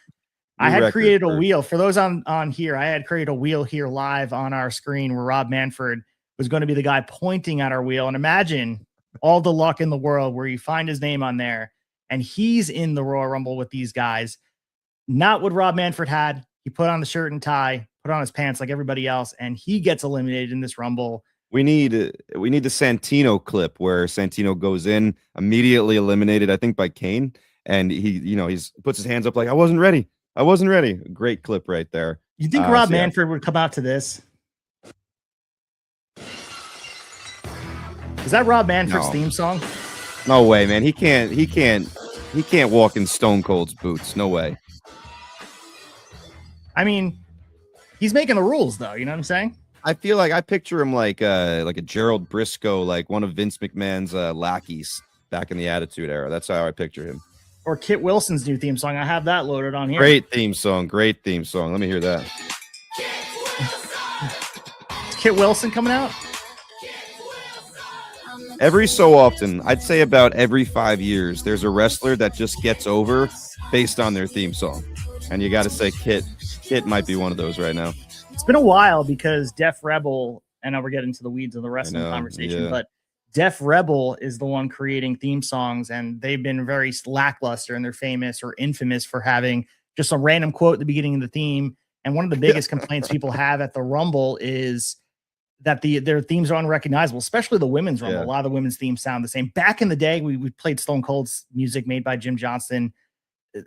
I had created a wheel for those on here. I had created a wheel here live on our screen where Rob Manfred was going to be the guy pointing at our wheel. And imagine all the luck in the world where you find his name on there and he's in the Royal Rumble with these guys. Not what Rob Manfred had. He put on the shirt and tie, put on his pants like everybody else, and he gets eliminated in this Rumble. We need the Santino clip where Santino goes in, immediately eliminated, I think by Kane, and he's puts his hands up like, I wasn't ready. Great clip right there. You think Rob Manfred would come out to this? Is that Rob Manfred's theme song? No way, man. He can't walk in Stone Cold's boots. No way. I mean, he's making the rules, though. You know what I'm saying? I feel like I picture him like a Gerald Briscoe, like one of Vince McMahon's lackeys back in the Attitude Era. That's how I picture him. Or Kit Wilson's new theme song. I have that loaded on here. Great theme song. Let me hear that. Is Kit Wilson coming out? Every so often, I'd say about every 5 years, there's a wrestler that just gets over based on their theme song. And you got to say Kit might be one of those right now. It's been a while because Def Rebel, and now we're getting into the weeds of the wrestling conversation, but Def Rebel is the one creating theme songs, and they've been very lackluster, and they're famous or infamous for having just a random quote at the beginning of the theme. And one of the biggest complaints people have at the Rumble is that their themes are unrecognizable, especially the women's Rumble. A lot of the women's themes sound the same. Back in the day, we played Stone Cold's music made by Jim Johnston.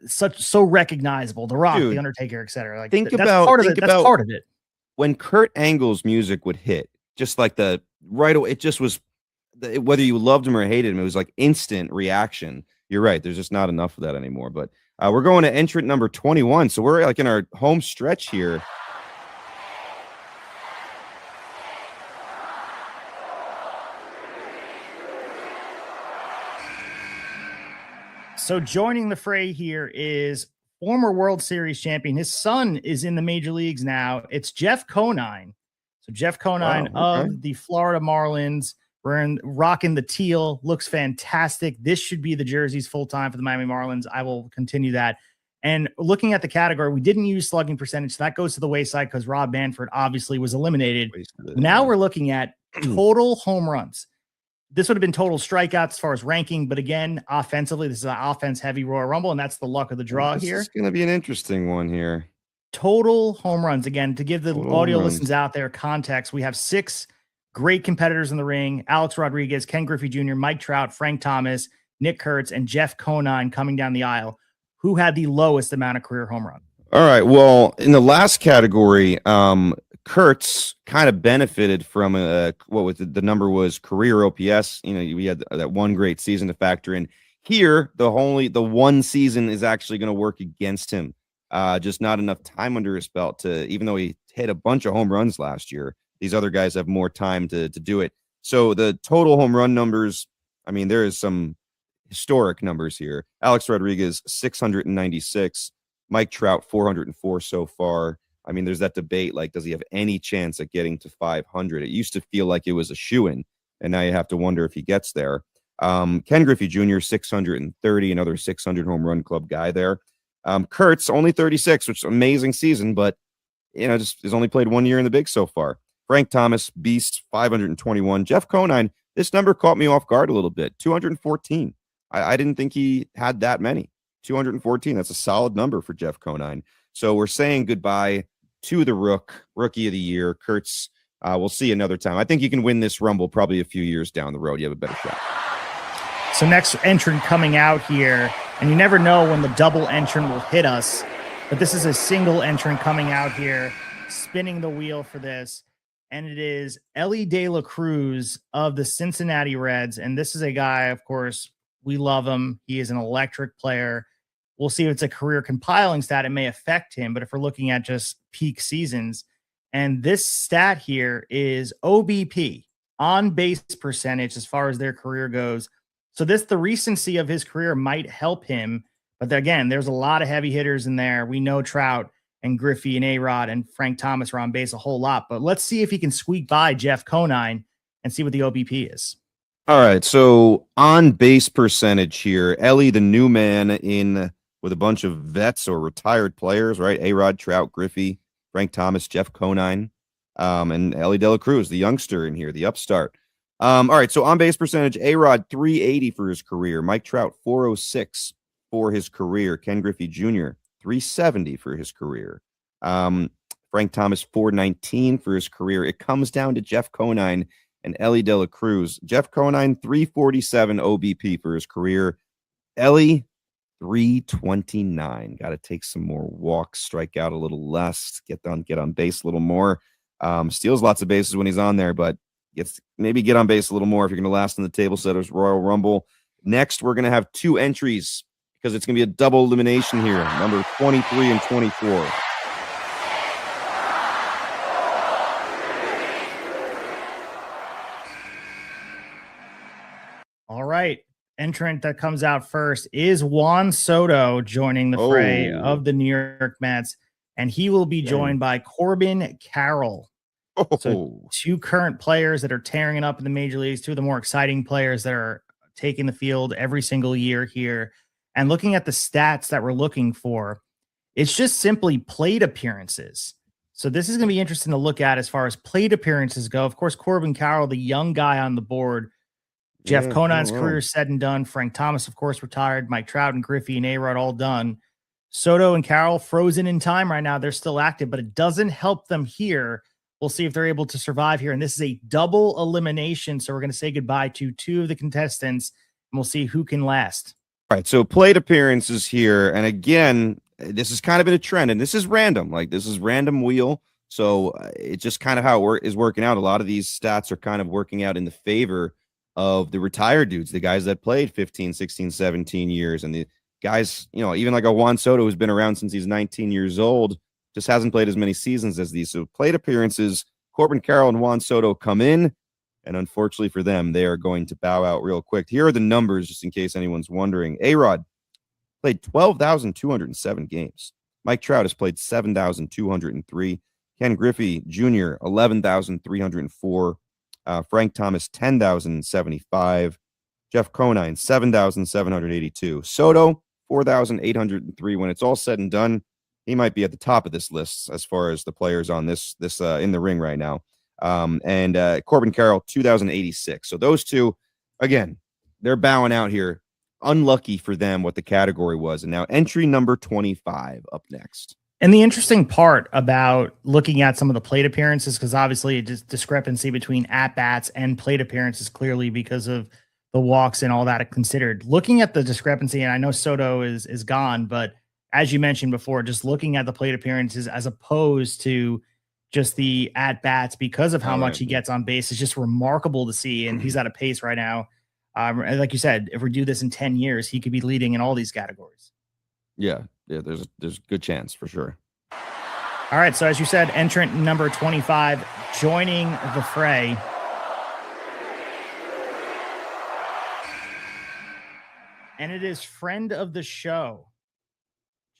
So recognizable. The Rock, The Undertaker, etc. Like that's part of it. When Kurt Angle's music would hit, just like right away, it just was, whether you loved him or hated him, it was like instant reaction. You're right. There's just not enough of that anymore. But we're going to entrant number 21. So we're like in our home stretch here. So joining the fray here is former World Series champion. His son is in the major leagues now. It's Jeff Conine. So Jeff Conine of the Florida Marlins. We're rocking the teal. Looks fantastic. This should be the jerseys full time for the Miami Marlins. I will continue that. And looking at the category, we didn't use slugging percentage. So that goes to the wayside because Rob Manfred obviously was eliminated. Now we're looking at total home runs. This would have been total strikeouts as far as ranking. But again, offensively, this is an offense-heavy Royal Rumble, and that's the luck of the draw here. It's going to be an interesting one here. Total home runs. Again, to give the audio listens out there context, we have 6 great competitors in the ring: Alex Rodriguez, Ken Griffey Jr., Mike Trout, Frank Thomas, Nick Kurtz, and Jeff Conine coming down the aisle. Who had the lowest amount of career home runs? All right. Well, in the last category, Kurtz kind of benefited from what was the number was career OPS. We had that one great season to factor in. Here, the one season is actually going to work against him. Just not enough time under his belt to, even though he hit a bunch of home runs last year, these other guys have more time to do it. So the total home run numbers, I mean, there is some historic numbers here. Alex Rodriguez, 696. Mike Trout, 404 so far. I mean, there's that debate, like, does he have any chance at getting to 500? It used to feel like it was a shoo-in, and now you have to wonder if he gets there. Ken Griffey Jr., 630, another 600 home run club guy there. Kurtz, only 36, which is an amazing season, but, just has only played 1 year in the big so far. Frank Thomas, beast, 521. Jeff Conine, this number caught me off guard a little bit, 214. I didn't think he had that many. 214, that's a solid number for Jeff Conine. So we're saying goodbye to the rookie of the year, Kurtz. We'll see another time. I think you can win this Rumble probably a few years down the road. You have a better shot. So next entrant coming out here, and you never know when the double entrant will hit us, but this is a single entrant coming out here, spinning the wheel for this, and it is Elly De La Cruz of the Cincinnati Reds, and this is a guy, of course, we love him. He is an electric player. We'll see if it's a career compiling stat. It may affect him, but if we're looking at just peak seasons, and this stat here is OBP, on base percentage, as far as their career goes. So the recency of his career might help him. But again, there's a lot of heavy hitters in there. We know Trout and Griffey and A-Rod and Frank Thomas are on base a whole lot. But let's see if he can squeak by Jeff Conine and see what the OBP is. All right. So on base percentage here, Elly, the new man with a bunch of vets or retired players, right? A-Rod, Trout, Griffey, Frank Thomas, Jeff Conine, and Elly De La Cruz, the youngster in here, the upstart. All right, so on base percentage, A-Rod 380 for his career, Mike Trout 406 for his career, Ken Griffey Jr. 370 for his career, Frank Thomas 419 for his career. It comes down to Jeff Conine and Ellie De La Cruz. Jeff Conine 347 OBP for his career, Ellie 329. Got to take some more walks, strike out a little less, get on base a little more. Steals lots of bases when he's on there, but maybe get on base a little more if you're going to last in the Tablesetters Royal Rumble. Next, we're going to have 2 entries because it's going to be a double elimination here, number 23 and 24. All right. Entrant that comes out first is Juan Soto joining the fray of the New York Mets, and he will be joined by Corbin Carroll. So 2 current players that are tearing it up in the major leagues, 2 of the more exciting players that are taking the field every single year here. And looking at the stats that we're looking for, it's just simply plate appearances. So this is going to be interesting to look at as far as plate appearances go. Of course, Corbin Carroll, the young guy on the board. Jeff Conine's career is said and done. Frank Thomas, of course, retired. Mike Trout and Griffey and A-Rod all done. Soto and Carroll frozen in time right now. They're still active, but it doesn't help them here. We'll see if they're able to survive here. And this is a double elimination. So we're going to say goodbye to 2 of the contestants, and we'll see who can last. All right, so plate appearances here. And again, this has kind of been a trend, and this is random. Like, this is random wheel. So it's just kind of how it is working out. A lot of these stats are kind of working out in the favor of the retired dudes, the guys that played 15, 16, 17 years. And the guys, even like a Juan Soto who's been around since he's 19 years old, just hasn't played as many seasons as these. So plate appearances, Corbin Carroll and Juan Soto come in, and unfortunately for them, they are going to bow out real quick. Here are the numbers, just in case anyone's wondering. A-Rod played 12,207 games. Mike Trout has played 7,203. Ken Griffey Jr., 11,304. Frank Thomas, 10,075. Jeff Conine, 7,782. Soto, 4,803. When it's all said and done, he might be at the top of this list as far as the players on this in the ring right now. And Corbin Carroll, 2,086. So those 2, again, they're bowing out here. Unlucky for them what the category was. And now entry number 25 up next. And the interesting part about looking at some of the plate appearances, because obviously a discrepancy between at-bats and plate appearances clearly because of the walks and all that considered. Looking at the discrepancy, and I know Soto is gone, but as you mentioned before, just looking at the plate appearances as opposed to just the at-bats because of how much he gets on base is just remarkable to see, and he's at a pace right now. Like you said, if we do this in 10 years, he could be leading in all these categories. Yeah, there's a good chance for sure. All right, so as you said, entrant number 25 joining the fray. And it is friend of the show,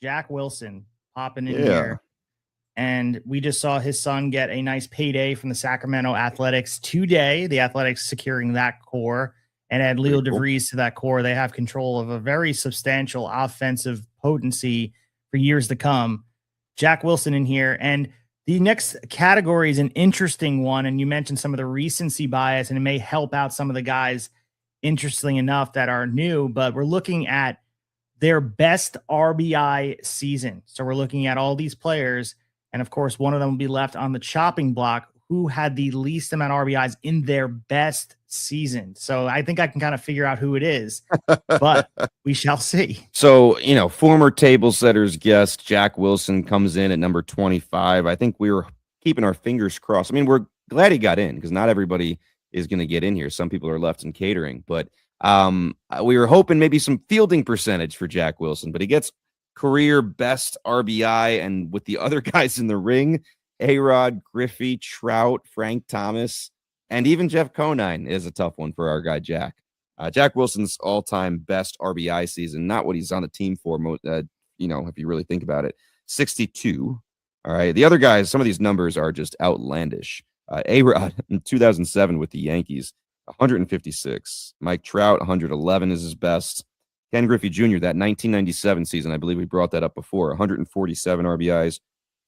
Jack Wilson, popping in here. And we just saw his son get a nice payday from the Sacramento Athletics today. The Athletics securing that core and add Leo DeVries to that core. They have control of a very substantial offensive potency for years to come. Jack Wilson in here. And the next category is an interesting one. And you mentioned some of the recency bias, and it may help out some of the guys, interestingly enough, that are new. But we're looking at their best RBI season. So we're looking at all these players. And of course, one of them will be left on the chopping block who had the least amount of RBIs in their best season. So I think I can kind of figure out who it is, but we shall see. So, former Tablesetters guest Jack Wilson comes in at number 25. I think we were keeping our fingers crossed. I mean, we're glad he got in because not everybody is going to get in here. Some people are left in catering, but we were hoping maybe some fielding percentage for Jack Wilson, but he gets career best RBI. And with the other guys in the ring, A-Rod, Griffey, Trout, Frank Thomas, and even Jeff Conine is a tough one for our guy, Jack. Jack Wilson's all-time best RBI season, not what he's on the team for, if you really think about it, 62. All right. The other guys, some of these numbers are just outlandish. A-Rod in 2007 with the Yankees, 156. Mike Trout, 111 is his best. Ken Griffey Jr., that 1997 season, I believe we brought that up before, 147 RBIs.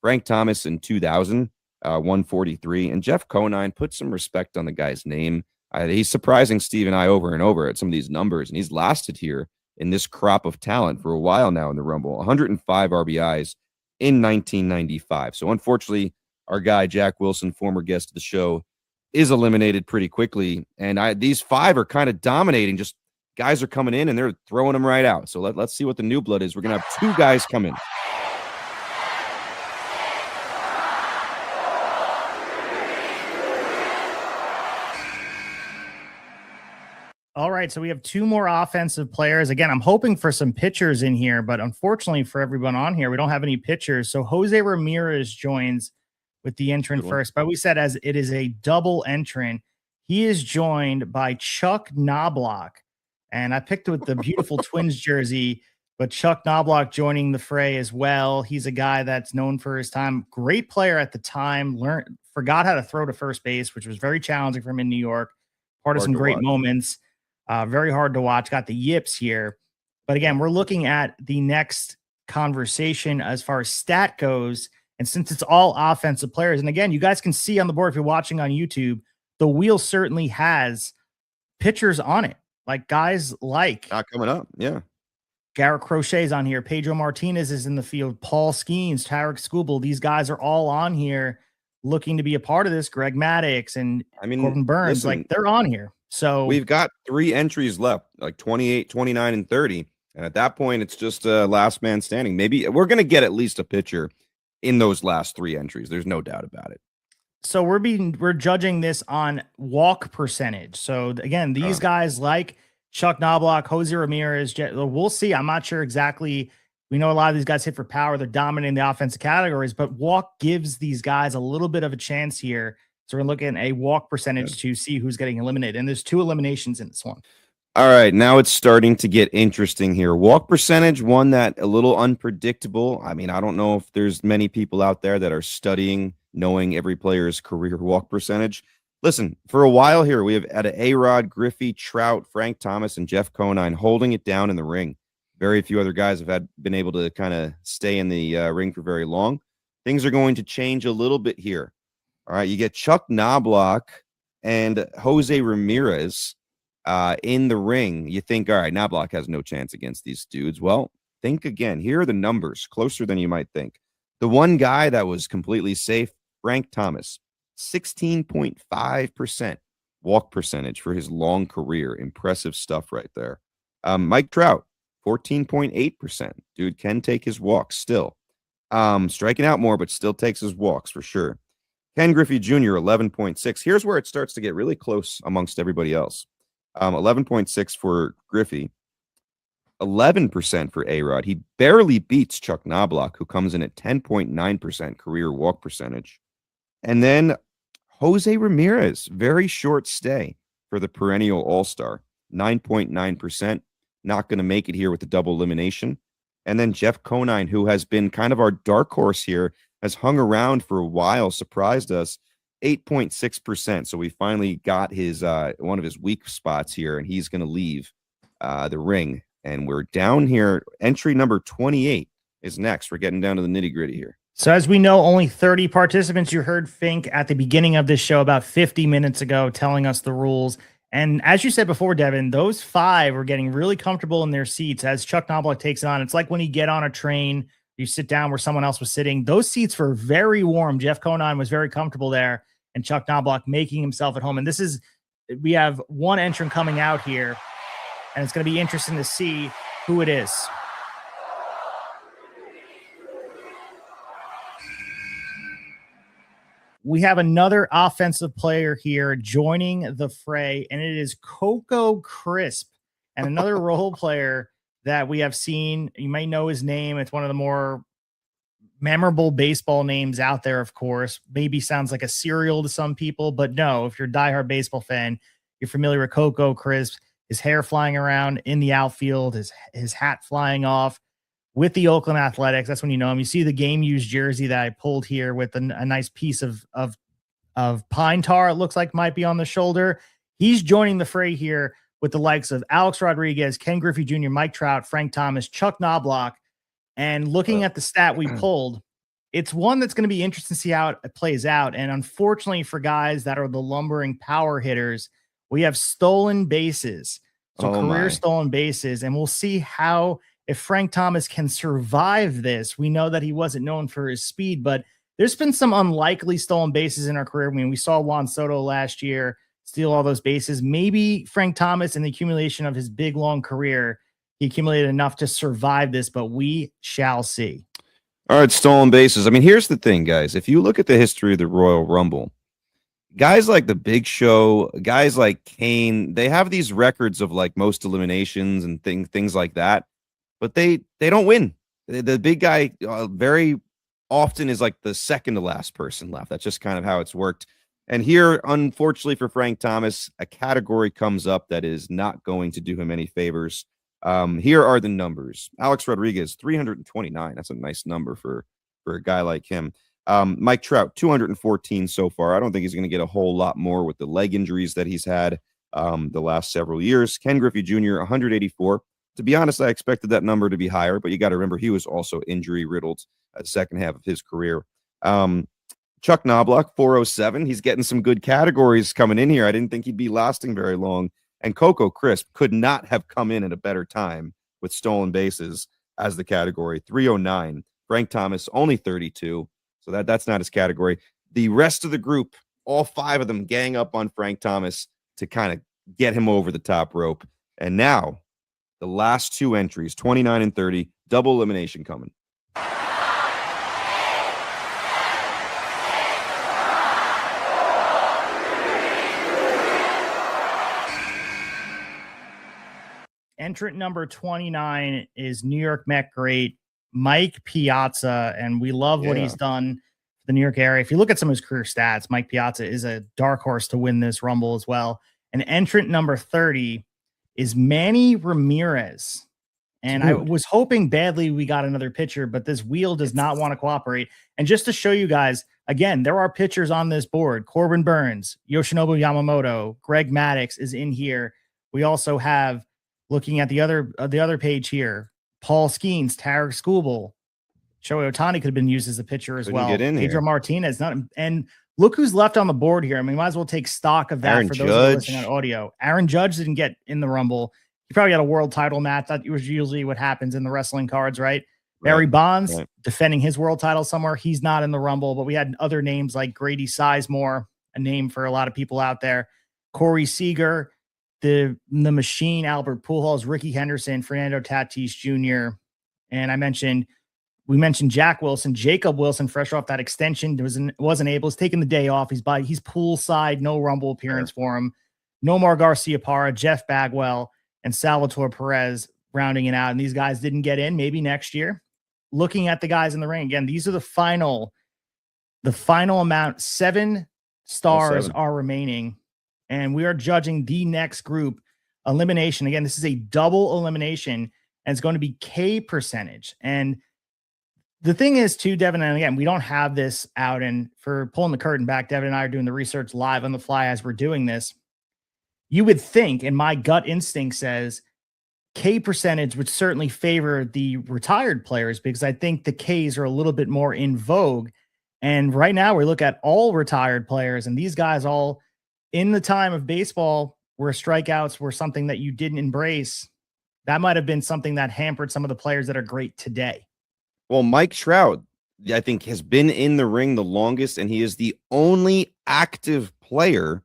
Frank Thomas in 2000, 143. And Jeff Conine, put some respect on the guy's name. He's surprising Steve and I over and over at some of these numbers, and he's lasted here in this crop of talent for a while now in the Rumble. 105 RBIs in 1995. So unfortunately, our guy Jack Wilson, former guest of the show, is eliminated pretty quickly. And these 5 are kind of dominating. Just guys are coming in and they're throwing them right out. So let's see what the new blood is. We're going to have 2 guys come in. All right, so we have 2 more offensive players. Again, I'm hoping for some pitchers in here, but unfortunately for everyone on here, we don't have any pitchers. So Jose Ramirez joins with the entrant first. But we said as it is a double entrant, he is joined by Chuck Knobloch. And I picked with the beautiful Twins jersey, but Chuck Knobloch joining the fray as well. He's a guy that's known for his time. Great player at the time. Forgot how to throw to first base, which was very challenging for him in New York. Part of some great moments. Very hard to watch. Got the yips here. But again, we're looking at the next conversation as far as stat goes. And since it's all offensive players, and again, you guys can see on the board if you're watching on YouTube, the wheel certainly has pitchers on it. Like guys like not coming up. Yeah. Garrett Crochet's on here. Pedro Martinez is in the field. Paul Skeens, Tarek Skubal. These guys are all on here looking to be a part of this. Greg Maddux and Corbin Burns. Listen, like they're on here. So we've got 3 entries left, like 28, 29, and 30. And at that point, it's just last man standing. Maybe we're going to get at least a pitcher in those last 3 entries. There's no doubt about it. So we're judging this on walk percentage. So again, these guys like Chuck Knobloch, Jose Ramirez, we'll see. I'm not sure exactly. We know a lot of these guys hit for power. They're dominating the offensive categories, but walk gives these guys a little bit of a chance here. So we're looking at a walk percentage to see who's getting eliminated. And there's 2 eliminations in this one. All right, now it's starting to get interesting here. Walk percentage, one that a little unpredictable. I mean, I don't know if there's many people out there that are studying, knowing every player's career walk percentage. Listen, for a while here, we have had A-Rod, Griffey, Trout, Frank Thomas, and Jeff Conine holding it down in the ring. Very few other guys have been able to kind of stay in the ring for very long. Things are going to change a little bit here. All right, you get Chuck Knobloch and Jose Ramirez in the ring. You think, all right, Knobloch has no chance against these dudes. Well, think again. Here are the numbers, closer than you might think. The one guy that was completely safe, Frank Thomas, 16.5% walk percentage for his long career. Impressive stuff right there. Mike Trout, 14.8%. Dude can take his walks still. Striking out more, but still takes his walks for sure. Ken Griffey Jr., 11.6. Here's where it starts to get really close amongst everybody else. 11.6 for Griffey, 11% for A-Rod. He barely beats Chuck Knobloch, who comes in at 10.9% career walk percentage. And then Jose Ramirez, very short stay for the perennial all-star, 9.9%. Not going to make it here with the double elimination. And then Jeff Conine, who has been kind of our dark horse here, has hung around for a while, surprised us, 8.6%. So we finally got his one of his weak spots here, and he's going to leave the ring. And we're down here. Entry number 28 is next. We're getting down to the nitty-gritty here. So as we know, only 30 participants. You heard Fink at the beginning of this show about 50 minutes ago telling us the rules. And as you said before, Devin, those 5 are getting really comfortable in their seats as Chuck Knobloch takes it on. It's like when you get on a train, you sit down where someone else was sitting. Those seats were very warm. Jeff Conine was very comfortable there, and Chuck Knobloch making himself at home. And we have one entrant coming out here, and it's going to be interesting to see who it is. We have another offensive player here joining the fray, and it is Coco Crisp, and another role player that we have seen. You may know his name. It's one of the more memorable baseball names out there, of course. Maybe sounds like a cereal to some people, but no, if you're a diehard baseball fan, you're familiar with Coco Crisp. His hair flying around in the outfield, his hat flying off with the Oakland Athletics. That's when you know him. You see the game used jersey that I pulled here with a nice piece of pine tar. It looks like might be on the shoulder. He's joining the fray here with the likes of Alex Rodriguez, Ken Griffey Jr., Mike Trout, Frank Thomas, Chuck Knobloch. And looking at the stat we pulled, it's one that's going to be interesting to see how it plays out. And unfortunately for guys that are the lumbering power hitters, we have stolen bases. So Oh career my. stolen bases, and we'll see how if Frank Thomas can survive this. We know that he wasn't known for his speed, but there's been some unlikely stolen bases in our career. I mean, we saw Juan Soto last year steal all those bases. Maybe Frank Thomas, in the accumulation of his big, long career, he accumulated enough to survive this, but we shall see. All right, stolen bases. I mean, here's the thing, guys. If you look at the history of the Royal Rumble, guys like the Big Show, guys like Kane, they have these records of like most eliminations and things like that, but they don't win. The big guy very often is like the second to last person left. That's just kind of how it's worked. And here, unfortunately for Frank Thomas, a category comes up that is not going to do him any favors. Here are the numbers. Alex Rodriguez, 329. That's a nice number for a guy like him. Mike Trout, 214 so far. I don't think he's going to get a whole lot more with the leg injuries that he's had the last several years. Ken Griffey Jr., 184. To be honest, I expected that number to be higher, but you got to remember he was also injury riddled at the second half of his career. Chuck Knobloch, 407. He's getting some good categories coming in here. I didn't think he'd be lasting very long. And Coco Crisp could not have come in at a better time with stolen bases as the category. 309. Frank Thomas, only 32. So that's not his category. The rest of the group, all five of them gang up on Frank Thomas to kind of get him over the top rope. And now the last two entries, 29 and 30, double elimination coming. Entrant number 29 is New York Met great Mike Piazza, and we love what he's done for the New York area. If you look at some of his career stats, Mike Piazza is a dark horse to win this Rumble as well. And entrant number 30 is Manny Ramirez. And I was hoping badly we got another pitcher, but this wheel does not want to cooperate. And just to show you guys, again, there are pitchers on this board. Corbin Burns, Yoshinobu Yamamoto, Greg Maddux is in here. We also have, looking at the other page here, Paul Skeens, Tarek Skubal, Shohei Ohtani could have been used as a pitcher as well. Pedro Martinez, and look who's left on the board here. I mean, might as well take stock of that Aaron for those Judge. who are listening on audio. Aaron Judge didn't get in the Rumble. He probably got a world title match. That was usually what happens in the wrestling cards, right? Barry Bonds defending his world title somewhere. He's not in the Rumble, but we had other names like Grady Sizemore, a name for a lot of people out there. Corey Seager, the Machine, Albert Pujols, Ricky Henderson, Fernando Tatis Jr. And we mentioned Jack Wilson, Jacob Wilson, fresh off that extension, wasn't able. He's taking the day off. He's poolside, no Rumble appearance for him. Nomar Garciaparra, Jeff Bagwell, and Salvatore Perez rounding it out. And these guys didn't get in. Maybe next year. Looking at the guys in the ring again, these are the final amount. 7 stars are remaining. And we are judging the next group, elimination. Again, this is a double elimination, and it's going to be K percentage. And the thing is, too, Devin, and again, we don't have this out. And for pulling the curtain back, Devin and I are doing the research live on the fly as we're doing this. You would think, and my gut instinct says, K percentage would certainly favor the retired players because I think the Ks are a little bit more in vogue. And right now, we look at all retired players, and these guys all, in the time of baseball where strikeouts were something that you didn't embrace, that might have been something that hampered some of the players that are great today. Well, Mike Trout, I think, has been in the ring the longest, and he is the only active player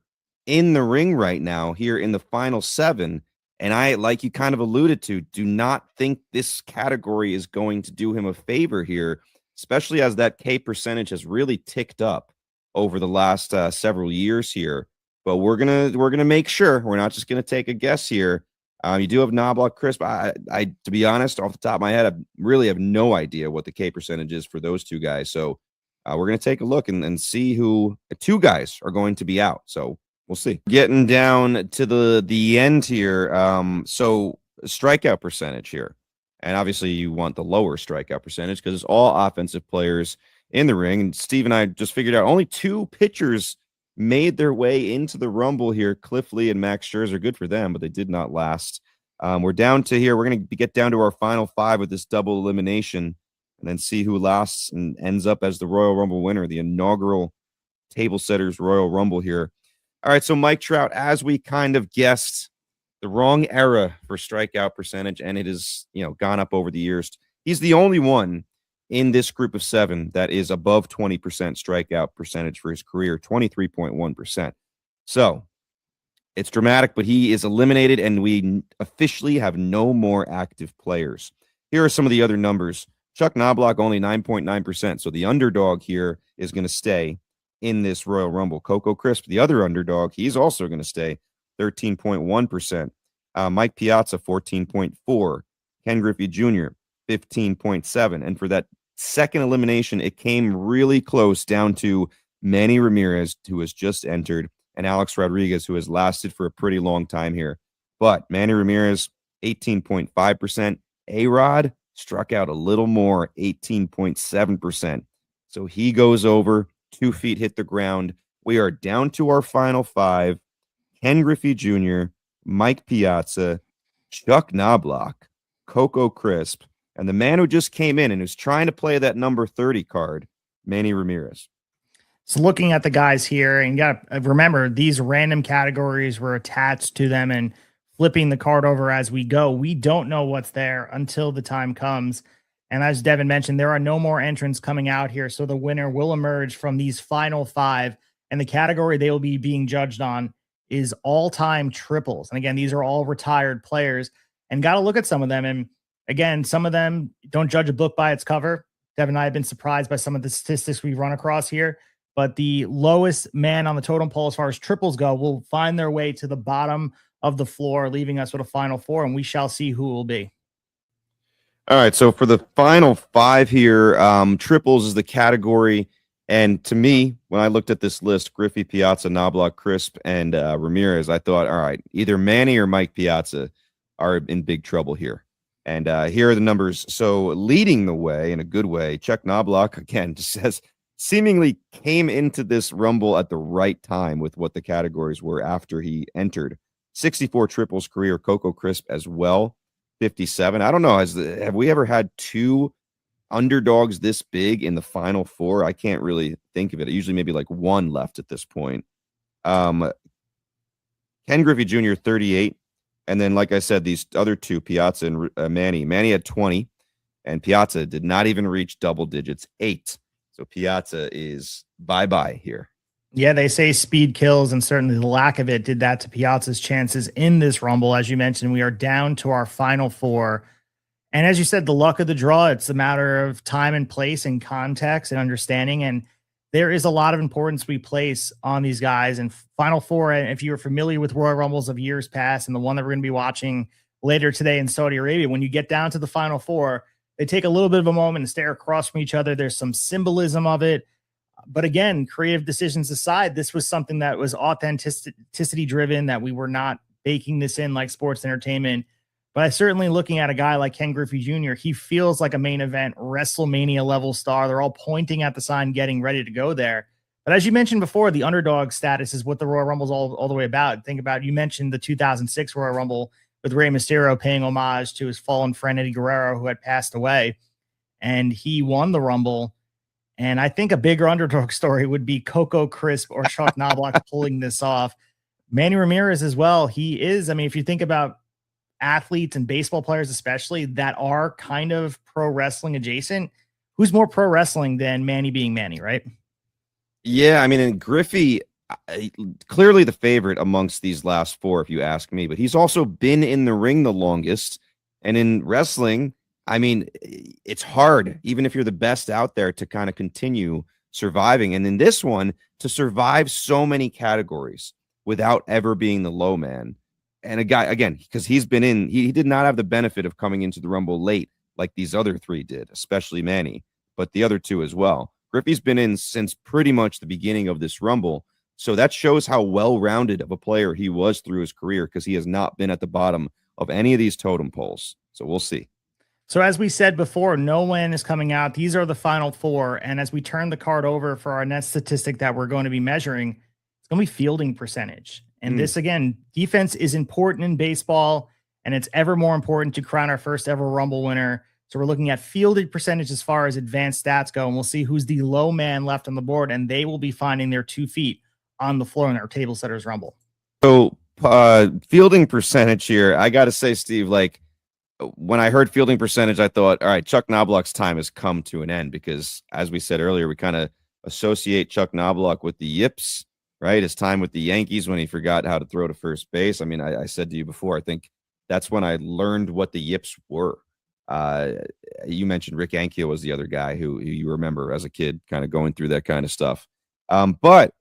in the ring right now here in the final 7. And I, like you kind of alluded to, do not think this category is going to do him a favor here, especially as that K percentage has really ticked up over the last several years here. But we're gonna make sure we're not just gonna take a guess here. You do have Knobloch, Crisp. I to be honest, off the top of my head, I really have no idea what the K percentage is for those two guys. So we're gonna take a look and see who 2 guys are going to be out. So we'll see. Getting down to the end here. So strikeout percentage here, and obviously you want the lower strikeout percentage because it's all offensive players in the ring. And Steve and I just figured out only 2 pitchers made their way into the Rumble here. Cliff Lee and Max Scherzer, good for them, but they did not last. We're down to here. We're going to get down to our final 5 with this double elimination and then see who lasts and ends up as the Royal Rumble winner, the inaugural Tablesetters Royal Rumble here. All right, so Mike Trout, as we kind of guessed, the wrong era for strikeout percentage, and it has, gone up over the years. He's the only one in this group of 7 that is above 20% strikeout percentage for his career, 23.1%. So it's dramatic, but he is eliminated, and we officially have no more active players. Here are some of the other numbers. Chuck Knobloch, only 9.9%. So the underdog here is going to stay in this Royal Rumble. Coco Crisp, the other underdog, he's also going to stay, 13.1%. Mike Piazza, 14.4%. Ken Griffey Jr., 15.7%. And for that second elimination, it came really close down to Manny Ramirez, who has just entered, and Alex Rodriguez, who has lasted for a pretty long time here. But Manny Ramirez, 18.5%. A-Rod struck out a little more, 18.7%. So he goes over, 2 feet hit the ground. We are down to our final 5. Ken Griffey Jr., Mike Piazza, Chuck Knobloch, Coco Crisp, and the man who just came in and who's trying to play that number 30 card, Manny Ramirez. So looking at the guys here, and you got to remember, these random categories were attached to them and flipping the card over as we go. We don't know what's there until the time comes. And as Devin mentioned, there are no more entrants coming out here. So the winner will emerge from these final 5. And the category they will be being judged on is all-time triples. And again, these are all retired players. And got to look at some of them. And again, some of them don't judge a book by its cover. Devin and I have been surprised by some of the statistics we've run across here. But the lowest man on the totem pole as far as triples go will find their way to the bottom of the floor, leaving us with a final 4, and we shall see who it will be. All right, so for the final 5 here, triples is the category. And to me, when I looked at this list, Griffey, Piazza, Knobloch, Crisp, and Ramirez, I thought, all right, either Manny or Mike Piazza are in big trouble here. And here are the numbers. So leading the way in a good way, Chuck Knobloch, again, just says seemingly came into this Rumble at the right time with what the categories were after he entered. 64 triples career, Coco Crisp as well, 57. I don't know, have we ever had 2 underdogs this big in the final 4? I can't really think of it. Usually maybe like 1 left at this point. Ken Griffey Jr., 38. And then, like I said, these other 2, Piazza and Manny. Manny had 20, and Piazza did not even reach double digits, 8. So Piazza is bye-bye here. Yeah, they say speed kills, and certainly the lack of it did that to Piazza's chances in this Rumble. As you mentioned, we are down to our final 4. And as you said, the luck of the draw, it's a matter of time and place and context and understanding. And there is a lot of importance we place on these guys. And final 4, and if you're familiar with Royal Rumbles of years past and the one that we're going to be watching later today in Saudi Arabia, when you get down to the final 4, they take a little bit of a moment and stare across from each other. There's some symbolism of it. But again, creative decisions aside, this was something that was authenticity driven, that we were not baking this in like sports entertainment. But I certainly, looking at a guy like Ken Griffey Jr., he feels like a main event WrestleMania level star. They're all pointing at the sign, getting ready to go there. But as you mentioned before, the underdog status is what the Royal Rumble is all the way about. Think about, you mentioned the 2006 Royal Rumble with Rey Mysterio paying homage to his fallen friend Eddie Guerrero, who had passed away, and he won the Rumble. And I think a bigger underdog story would be Coco Crisp or Chuck Knobloch pulling this off. Manny Ramirez as well. He is, I mean, if you think about athletes and baseball players especially that are kind of pro wrestling adjacent, who's more pro wrestling than Manny being Manny, right? Yeah, I mean, and Griffey, clearly the favorite amongst these last 4, if you ask me, but he's also been in the ring the longest. And in wrestling, I mean, it's hard, even if you're the best out there, to kind of continue surviving. And in this one, to survive so many categories without ever being the low man. And a guy, again, because he's been in, he did not have the benefit of coming into the Rumble late like these other 3 did, especially Manny, but the other 2 as well. Griffey's been in since pretty much the beginning of this Rumble. So that shows how well-rounded of a player he was through his career, because he has not been at the bottom of any of these totem poles. So we'll see. So as we said before, no one is coming out. These are the final 4. And as we turn the card over for our next statistic that we're going to be measuring, it's going to be fielding percentage. And this, again, defense is important in baseball, and it's ever more important to crown our first ever Rumble winner. So we're looking at fielded percentage as far as advanced stats go, and we'll see who's the low man left on the board, and they will be finding their 2 feet on the floor in our Tablesetters Rumble. So fielding percentage here, I got to say, Steve, like when I heard fielding percentage, I thought, all right, Chuck Knobloch's time has come to an end because, as we said earlier, we kind of associate Chuck Knobloch with the yips, right? His time with the Yankees when he forgot how to throw to first base. I mean, I said to you before, I think that's when I learned what the yips were. You mentioned Rick Ankiel was the other guy who you remember as a kid kind of going through that kind of stuff. But,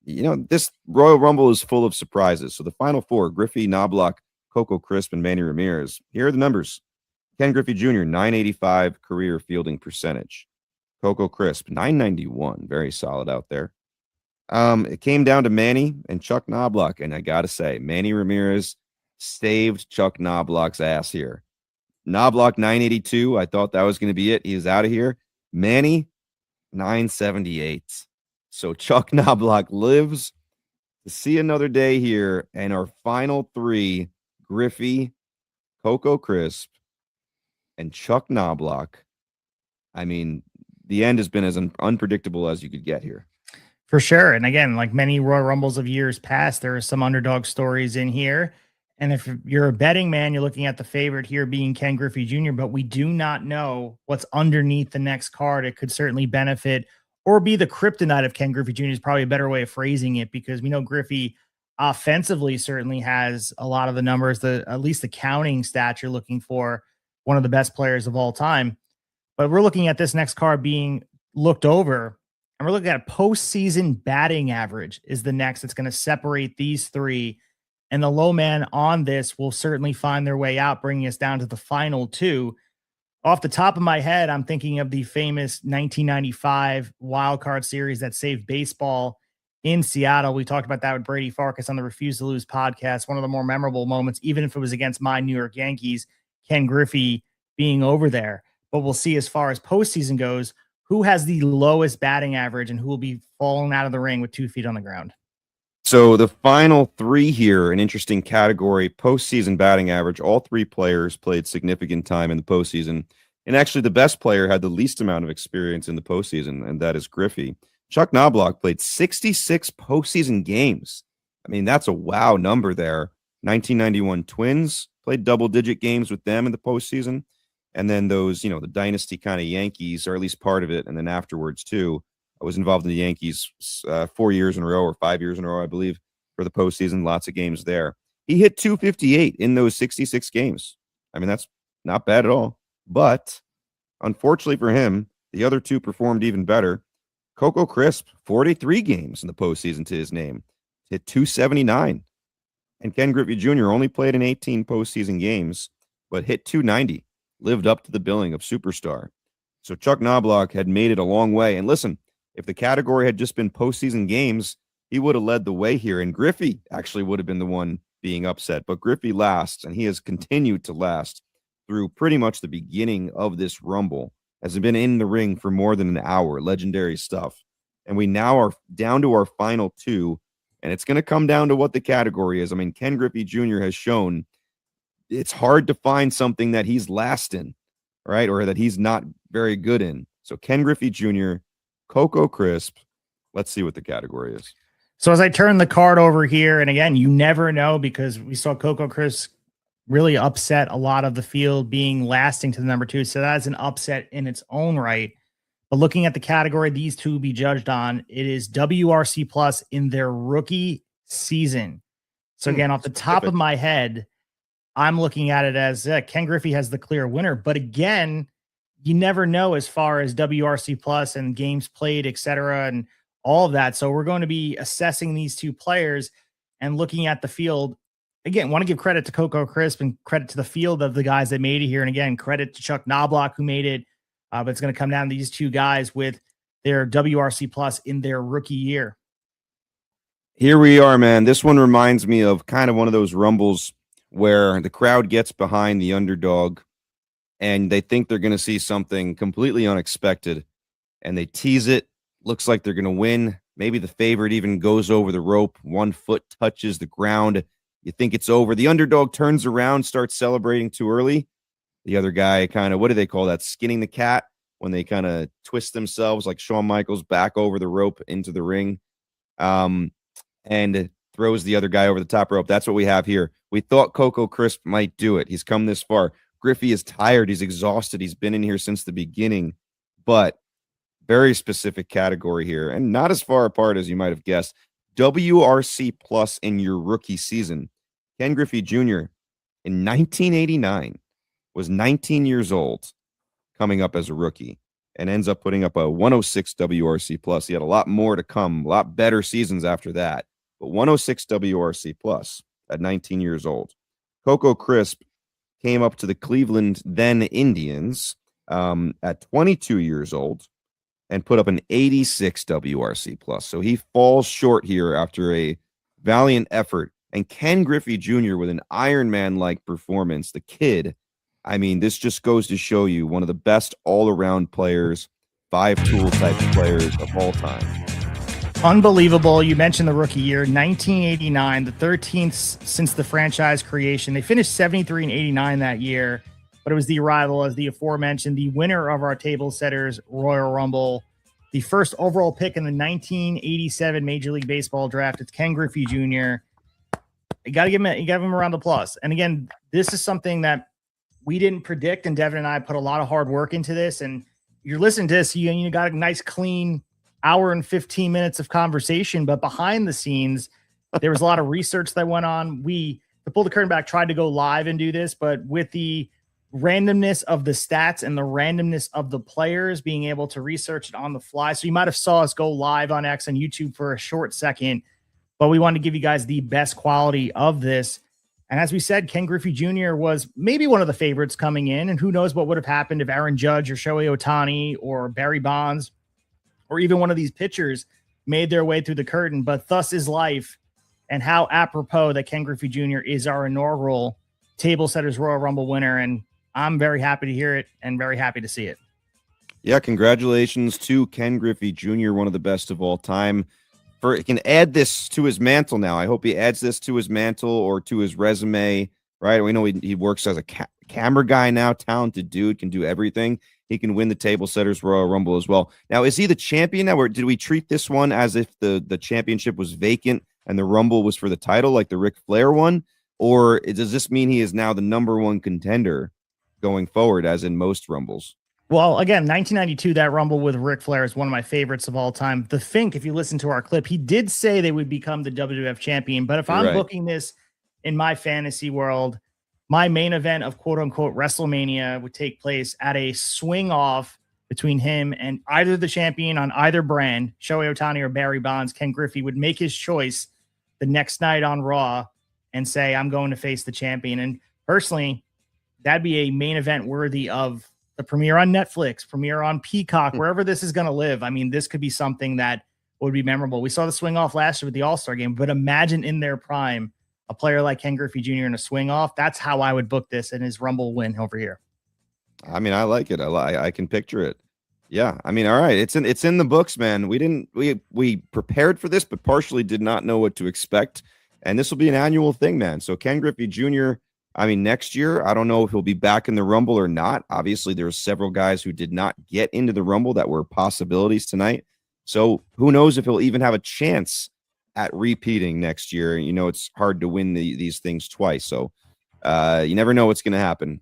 you know, this Royal Rumble is full of surprises. So the final four, Griffey, Knobloch, Coco Crisp, and Manny Ramirez. Here are the numbers. Ken Griffey Jr., 985 career fielding percentage. Coco Crisp, 991. Very solid out there. It came down to Manny and Chuck Knobloch. And I got to say, Manny Ramirez saved Chuck Knobloch's ass here. Knobloch, 982. I thought that was going to be it. He was out of here. Manny, 978. So Chuck Knobloch lives to see another day here. And our final three, Griffey, Coco Crisp, and Chuck Knobloch. I mean, the end has been as unpredictable as you could get here. For sure. And again, like many Royal Rumbles of years past, there are some underdog stories in here. And if you're a betting man, you're looking at the favorite here being Ken Griffey Jr., but we do not know what's underneath the next card. It could certainly benefit or be the kryptonite of Ken Griffey Jr. is probably a better way of phrasing it, because we know Griffey offensively certainly has a lot of the numbers, at least the counting stats you're looking for, one of the best players of all time. But we're looking at this next card being looked over, and we're looking at postseason batting average is the next that's going to separate these three. And the low man on this will certainly find their way out, bringing us down to the final two. Off the top of my head, I'm thinking of the famous 1995 wild card series that saved baseball in Seattle. We talked about that with Brady Farkas on the Refuse to Lose podcast. One of the more memorable moments, even if it was against my New York Yankees, Ken Griffey being over there. But we'll see as far as postseason goes, who has the lowest batting average and who will be falling out of the ring with 2 feet on the ground. So the final three here, an interesting category, postseason batting average. All three players played significant time in the postseason. And actually the best player had the least amount of experience in the postseason, and that is Griffey. Chuck Knobloch played 66 postseason games. I mean, that's a wow number there. 1991 Twins, played double-digit games with them in the postseason. And then those, you know, the dynasty kind of Yankees, or at least part of it, and then afterwards too. I was involved in the Yankees 4 years in a row or 5 years in a row, I believe, for the postseason. Lots of games there. He hit 258 in those 66 games. I mean, that's not bad at all. But unfortunately for him, the other two performed even better. Coco Crisp, 43 games in the postseason to his name, hit 279. And Ken Griffey Jr. only played in 18 postseason games, but hit 290, lived up to the billing of superstar. So Chuck Knobloch had made it a long way. And listen, if the category had just been postseason games, he would have led the way here. And Griffey actually would have been the one being upset. But Griffey lasts, and he has continued to last through pretty much the beginning of this Rumble. Has been in the ring for more than an hour. Legendary stuff. And we now are down to our final two. And it's going to come down to what the category is. I mean, Ken Griffey Jr. has shown it's hard to find something that he's last in, right? Or that he's not very good in. So Ken Griffey Jr., Coco Crisp. Let's see what the category is. So as I turn the card over here, and again, you never know, because we saw Coco Crisp really upset a lot of the field being lasting to the number two. So that is an upset in its own right. But looking at the category these two will be judged on, it is WRC plus in their rookie season. So again, off the top of my head, I'm looking at it as Ken Griffey has the clear winner. But again, you never know as far as WRC plus and games played, et cetera, and all of that. So we're going to be assessing these two players and looking at the field. Again, want to give credit to Coco Crisp and credit to the field of the guys that made it here. And again, credit to Chuck Knobloch who made it. But it's going to come down to these two guys with their WRC plus in their rookie year. Here we are, man. This one reminds me of kind of one of those Rumbles where the crowd gets behind the underdog and they think they're going to see something completely unexpected, and they tease it. Looks like they're going to win. Maybe the favorite even goes over the rope. 1 foot touches the ground. You think it's over. The underdog turns around, starts celebrating too early. The other guy kind of, what do they call that? Skinning the cat, when they kind of twist themselves like Shawn Michaels back over the rope into the ring. and throws the other guy over the top rope. That's what we have here. We thought Coco Crisp might do it. He's come this far. Griffey is tired. He's exhausted. He's been in here since the beginning, but very specific category here and not as far apart as you might have guessed. WRC plus in your rookie season. Ken Griffey Jr. in 1989 was 19 years old coming up as a rookie and ends up putting up a 106 WRC plus. He had a lot more to come, a lot better seasons after that, but 106 WRC plus at 19 years old. Coco Crisp came up to the Cleveland then Indians at 22 years old and put up an 86 WRC plus. So he falls short here after a valiant effort. And Ken Griffey Jr. with an Iron Man-like performance, the kid, I mean, this just goes to show you one of the best all-around players, 5-tool type players of all time. Unbelievable. You mentioned the rookie year, 1989, the 13th since the franchise creation. They finished 73 and 89 that year, but it was the arrival, as the aforementioned, the winner of our Tablesetters Royal Rumble, the first overall pick in the 1987 Major League Baseball draft. It's Ken Griffey Jr. You got to give him a round of applause. And again, this is something that we didn't predict, and Devin and I put a lot of hard work into this. And you're listening to this, you got a nice, clean hour and 15 minutes of conversation, but behind the scenes, there was a lot of research that went on. We, to pull the curtain back, tried to go live and do this, but with the randomness of the stats and the randomness of the players, being able to research it on the fly. So you might have saw us go live on X and YouTube for a short second, but we wanted to give you guys the best quality of this. And as we said, Ken Griffey Jr. was maybe one of the favorites coming in, and who knows what would have happened if Aaron Judge or Shohei Ohtani or Barry Bonds or even one of these pitchers made their way through the curtain. But thus is life, and how apropos that Ken Griffey Jr. is our inaugural Tablesetters Royal Rumble winner. And I'm very happy to hear it and very happy to see it. Yeah, congratulations to Ken Griffey Jr., one of the best of all time. He can add this to his mantle now. I hope he adds this to his mantle or to his resume, right? We know he works as a camera guy now, talented dude, can do everything. He can win the Tablesetters Royal Rumble as well. Now, is he the champion now, or did we treat this one as if the championship was vacant and the Rumble was for the title, like the Ric Flair one? Or does this mean he is now the #1 contender going forward, as in most Rumbles? Well, again, 1992, that Rumble with Ric Flair is one of my favorites of all time. The Fink, if you listen to our clip, he did say they would become the WWF champion. But if I'm booking this in my fantasy world, my main event of quote-unquote WrestleMania would take place at a swing-off between him and either the champion on either brand, Shohei Ohtani or Barry Bonds. Ken Griffey would make his choice the next night on Raw and say, I'm going to face the champion. And personally, that'd be a main event worthy of the premiere on Netflix, premiere on Peacock, wherever this is going to live. I mean, this could be something that would be memorable. We saw the swing off last year with the All-Star game, but imagine in their prime, a player like Ken Griffey Jr. in a swing off. That's how I would book this in his Rumble win over here. I mean, I like it. I can picture it. Yeah. I mean, all right. It's in the books, man. We prepared for this, but partially did not know what to expect. And this will be an annual thing, man. So Ken Griffey Jr., I mean, next year, I don't know if he'll be back in the Rumble or not. Obviously, there are several guys who did not get into the Rumble that were possibilities tonight. So who knows if he'll even have a chance at repeating next year. You know, it's hard to win these things twice. So you never know what's going to happen.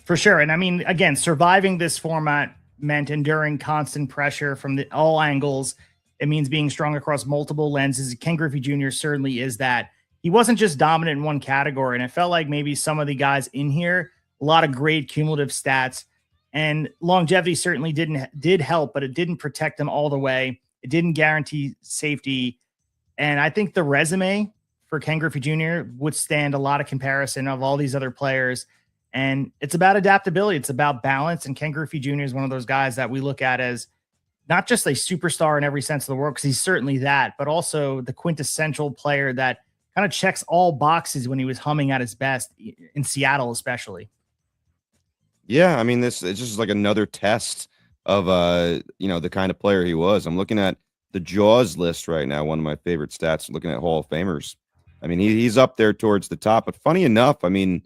For sure. And I mean, again, surviving this format meant enduring constant pressure from all angles. It means being strong across multiple lenses. Ken Griffey Jr. certainly is that. He wasn't just dominant in one category, and it felt like maybe some of the guys in here, a lot of great cumulative stats, and longevity certainly did help, but it didn't protect them all the way. It didn't guarantee safety, and I think the resume for Ken Griffey Jr. would stand a lot of comparison of all these other players, and it's about adaptability. It's about balance, and Ken Griffey Jr. is one of those guys that we look at as not just a superstar in every sense of the word, because he's certainly that, but also the quintessential player that kind of checks all boxes when he was humming at his best in Seattle, especially. Yeah, I mean, it's just like another test of the kind of player he was. I'm looking at the Jaws list right now. One of my favorite stats, looking at Hall of Famers. I mean, he's up there towards the top. But funny enough, I mean,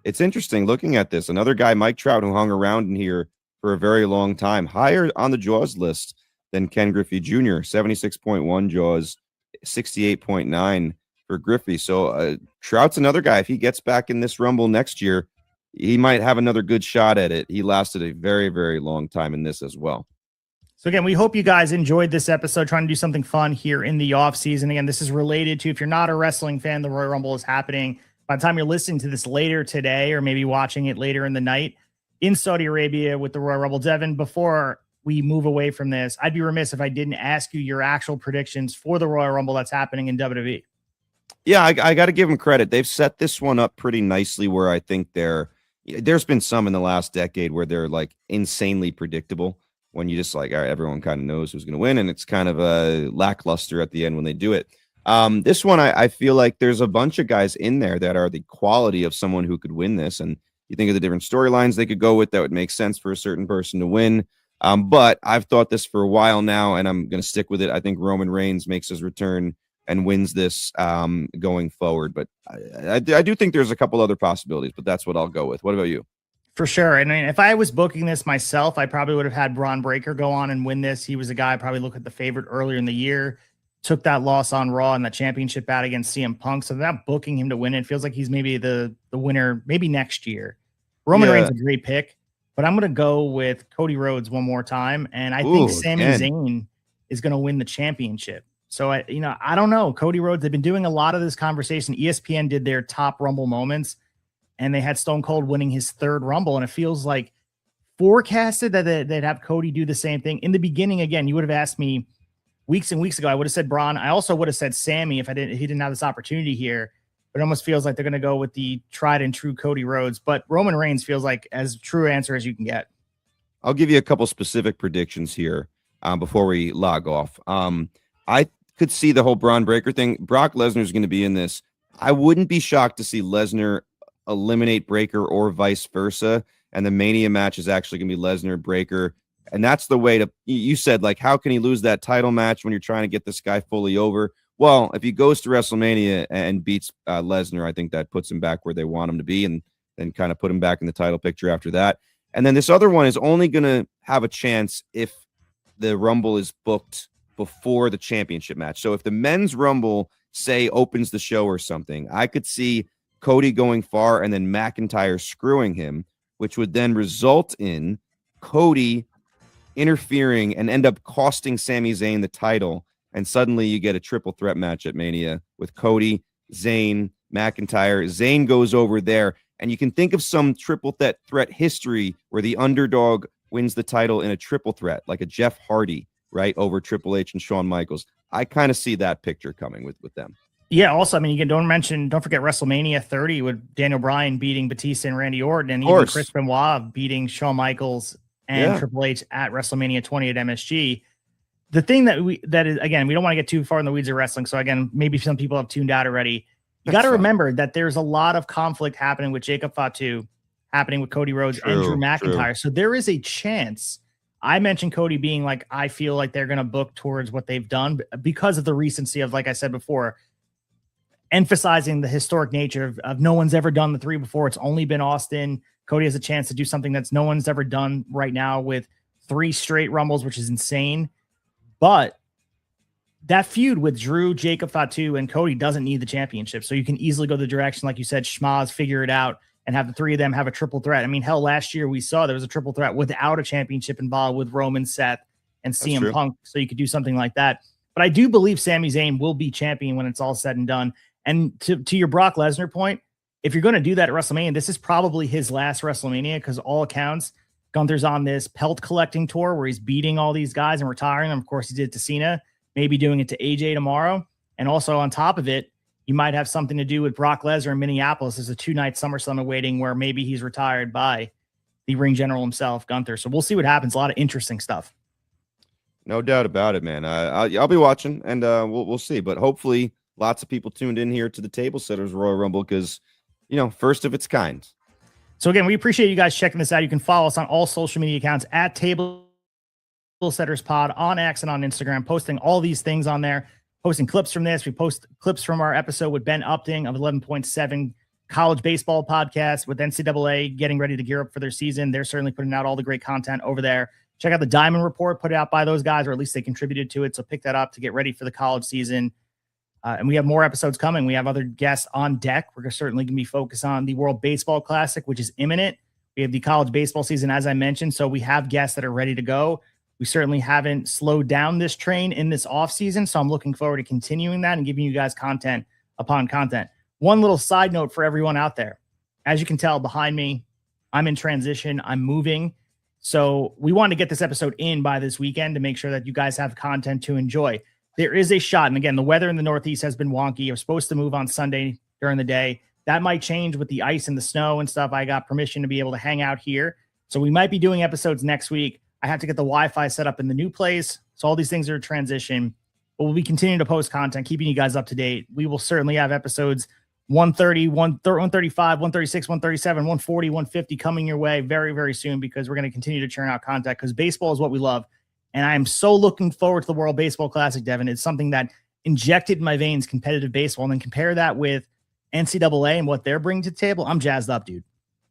it's interesting looking at this. Another guy, Mike Trout, who hung around in here for a very long time, higher on the Jaws list than Ken Griffey Jr. 76.1 Jaws 68.9 for Griffey. So Trout's another guy. If he gets back in this Rumble next year, he might have another good shot at it. He lasted a very, very long time in this as well. So again, we hope you guys enjoyed this episode, trying to do something fun here in the off season. Again, this is related to, if you're not a wrestling fan, the Royal Rumble is happening. By the time you're listening to this later today, or maybe watching it later in the night in Saudi Arabia with the Royal Rumble. Devin, before we move away from this, I'd be remiss if I didn't ask you your actual predictions for the Royal Rumble that's happening in WWE. Yeah, I got to give them credit. They've set this one up pretty nicely where I think there's been some in the last decade where they're like insanely predictable when you just like, all right, everyone kind of knows who's going to win, and it's kind of a lackluster at the end when they do it. This one, I feel like there's a bunch of guys in there that are the quality of someone who could win this, and you think of the different storylines they could go with that would make sense for a certain person to win. But I've thought this for a while now, and I'm going to stick with it. I think Roman Reigns makes his return and wins this going forward. But I do think there's a couple other possibilities, but that's what I'll go with. What about you? For sure. And I mean, if I was booking this myself, I probably would have had Braun Breaker go on and win this. He was a guy I probably looked at the favorite earlier in the year, took that loss on Raw in the championship bout against CM Punk. So they're not booking him to win it. It feels like he's maybe the winner, maybe next year. Roman Reigns is a great pick, but I'm going to go with Cody Rhodes one more time. And I think Sami Zayn is going to win the championship. So, I don't know. Cody Rhodes, they've been doing a lot of this conversation. ESPN did their top Rumble moments, and they had Stone Cold winning his third Rumble. And it feels like forecasted that they'd have Cody do the same thing. In the beginning, again, you would have asked me weeks and weeks ago, I would have said Braun. I also would have said Sammy if he didn't have this opportunity here. But it almost feels like they're going to go with the tried and true Cody Rhodes. But Roman Reigns feels like as true answer as you can get. I'll give you a couple specific predictions here before we log off. I could see the whole Braun Breaker thing. Brock Lesnar is going to be in this. I wouldn't be shocked to see Lesnar eliminate Breaker or vice versa. And the Mania match is actually going to be Lesnar Breaker. And that's the way to, you said, like, how can he lose that title match when you're trying to get this guy fully over? Well, if he goes to WrestleMania and beats Lesnar, I think that puts him back where they want him to be, and then kind of put him back in the title picture after that. And then this other one is only going to have a chance if the Rumble is booked before the championship match. So if the men's Rumble, say, opens the show or something, I could see Cody going far and then McIntyre screwing him, which would then result in Cody interfering and end up costing Sami Zayn the title. And suddenly you get a triple threat match at Mania with Cody, Zayn, McIntyre. Zayn goes over there, and you can think of some triple threat history where the underdog wins the title in a triple threat, like a Jeff Hardy, right, over Triple H and Shawn Michaels. I kind of see that picture coming with them. Yeah, also, I mean, don't forget WrestleMania 30 with Daniel Bryan beating Batista and Randy Orton, and even Chris Benoit beating Shawn Michaels and Triple H at WrestleMania 20 at MSG. The thing that is, again, we don't want to get too far in the weeds of wrestling. So again, maybe some people have tuned out already. You got to remember that there's a lot of conflict happening with Jacob Fatu, happening with Cody Rhodes and Drew McIntyre. True. So there is a chance. I mentioned Cody being like, I feel like they're going to book towards what they've done because of the recency of, like I said before, emphasizing the historic nature of no one's ever done the three before. It's only been Austin. Cody has a chance to do something that's no one's ever done right now with 3 straight Rumbles, which is insane. But that feud with Drew, Jacob Fatu, and Cody doesn't need the championship. So you can easily go the direction, like you said, schmaz, figure it out, and have the 3 of them have a triple threat. I mean, hell, last year we saw there was a triple threat without a championship involved with Roman, Seth, and CM Punk. So you could do something like that. But I do believe Sami Zayn will be champion when it's all said and done. And to your Brock Lesnar point, if you're going to do that at WrestleMania, this is probably his last WrestleMania because all accounts, Gunther's on this pelt collecting tour where he's beating all these guys and retiring them. Of course, he did it to Cena, maybe doing it to AJ tomorrow. And also on top of it, you might have something to do with Brock Lesnar in Minneapolis. There's a 2-night SummerSlam awaiting where maybe he's retired by the ring general himself, Gunther. So we'll see what happens. A lot of interesting stuff. No doubt about it, man. I'll be watching, and we'll see. But hopefully lots of people tuned in here to the Tablesetters Royal Rumble because, first of its kind. So again, we appreciate you guys checking this out. You can follow us on all social media accounts at Tablesetters Pod on X and on Instagram, posting all these things on there, posting clips from this. We post clips from our episode with Ben Upting of 11.7 college baseball podcast with NCAA getting ready to gear up for their season. They're certainly putting out all the great content over there. Check out the Diamond Report put out by those guys, or at least they contributed to it. So pick that up to get ready for the college season. And we have more episodes coming. We have other guests on deck. We're certainly going to be focused on the World Baseball Classic, which is imminent. We have the college baseball season, as I mentioned. So we have guests that are ready to go. We certainly haven't slowed down this train in this off season. So I'm looking forward to continuing that and giving you guys content upon content. One little side note for everyone out there. As you can tell behind me, I'm in transition. I'm moving. So we want to get this episode in by this weekend to make sure that you guys have content to enjoy. There is a shot. And again, the weather in the Northeast has been wonky. I'm supposed to move on Sunday during the day. That might change with the ice and the snow and stuff. I got permission to be able to hang out here. So we might be doing episodes next week. I have to get the Wi-Fi set up in the new place. So all these things are a transition. But we'll be continuing to post content, keeping you guys up to date. We will certainly have episodes 130, 135, 136, 137, 140, 150 coming your way very, very soon, because we're going to continue to churn out content because baseball is what we love. And I am so looking forward to the World Baseball Classic, Devin. It's something that injected in my veins, competitive baseball. And then compare that with NCAA and what they're bringing to the table. I'm jazzed up, dude.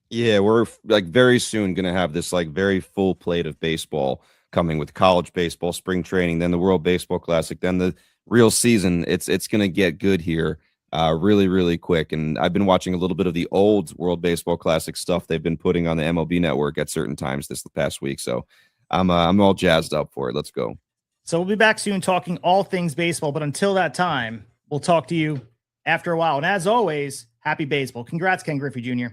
Yeah, we're like very soon going to have this like very full plate of baseball coming with college baseball, spring training, then the World Baseball Classic, then the real season. It's going to get good here really, really quick. And I've been watching a little bit of the old World Baseball Classic stuff they've been putting on the MLB Network at certain times this past week. So I'm all jazzed up for it. Let's go. So we'll be back soon talking all things baseball. But until that time, we'll talk to you after a while. And as always, happy baseball. Congrats, Ken Griffey Jr.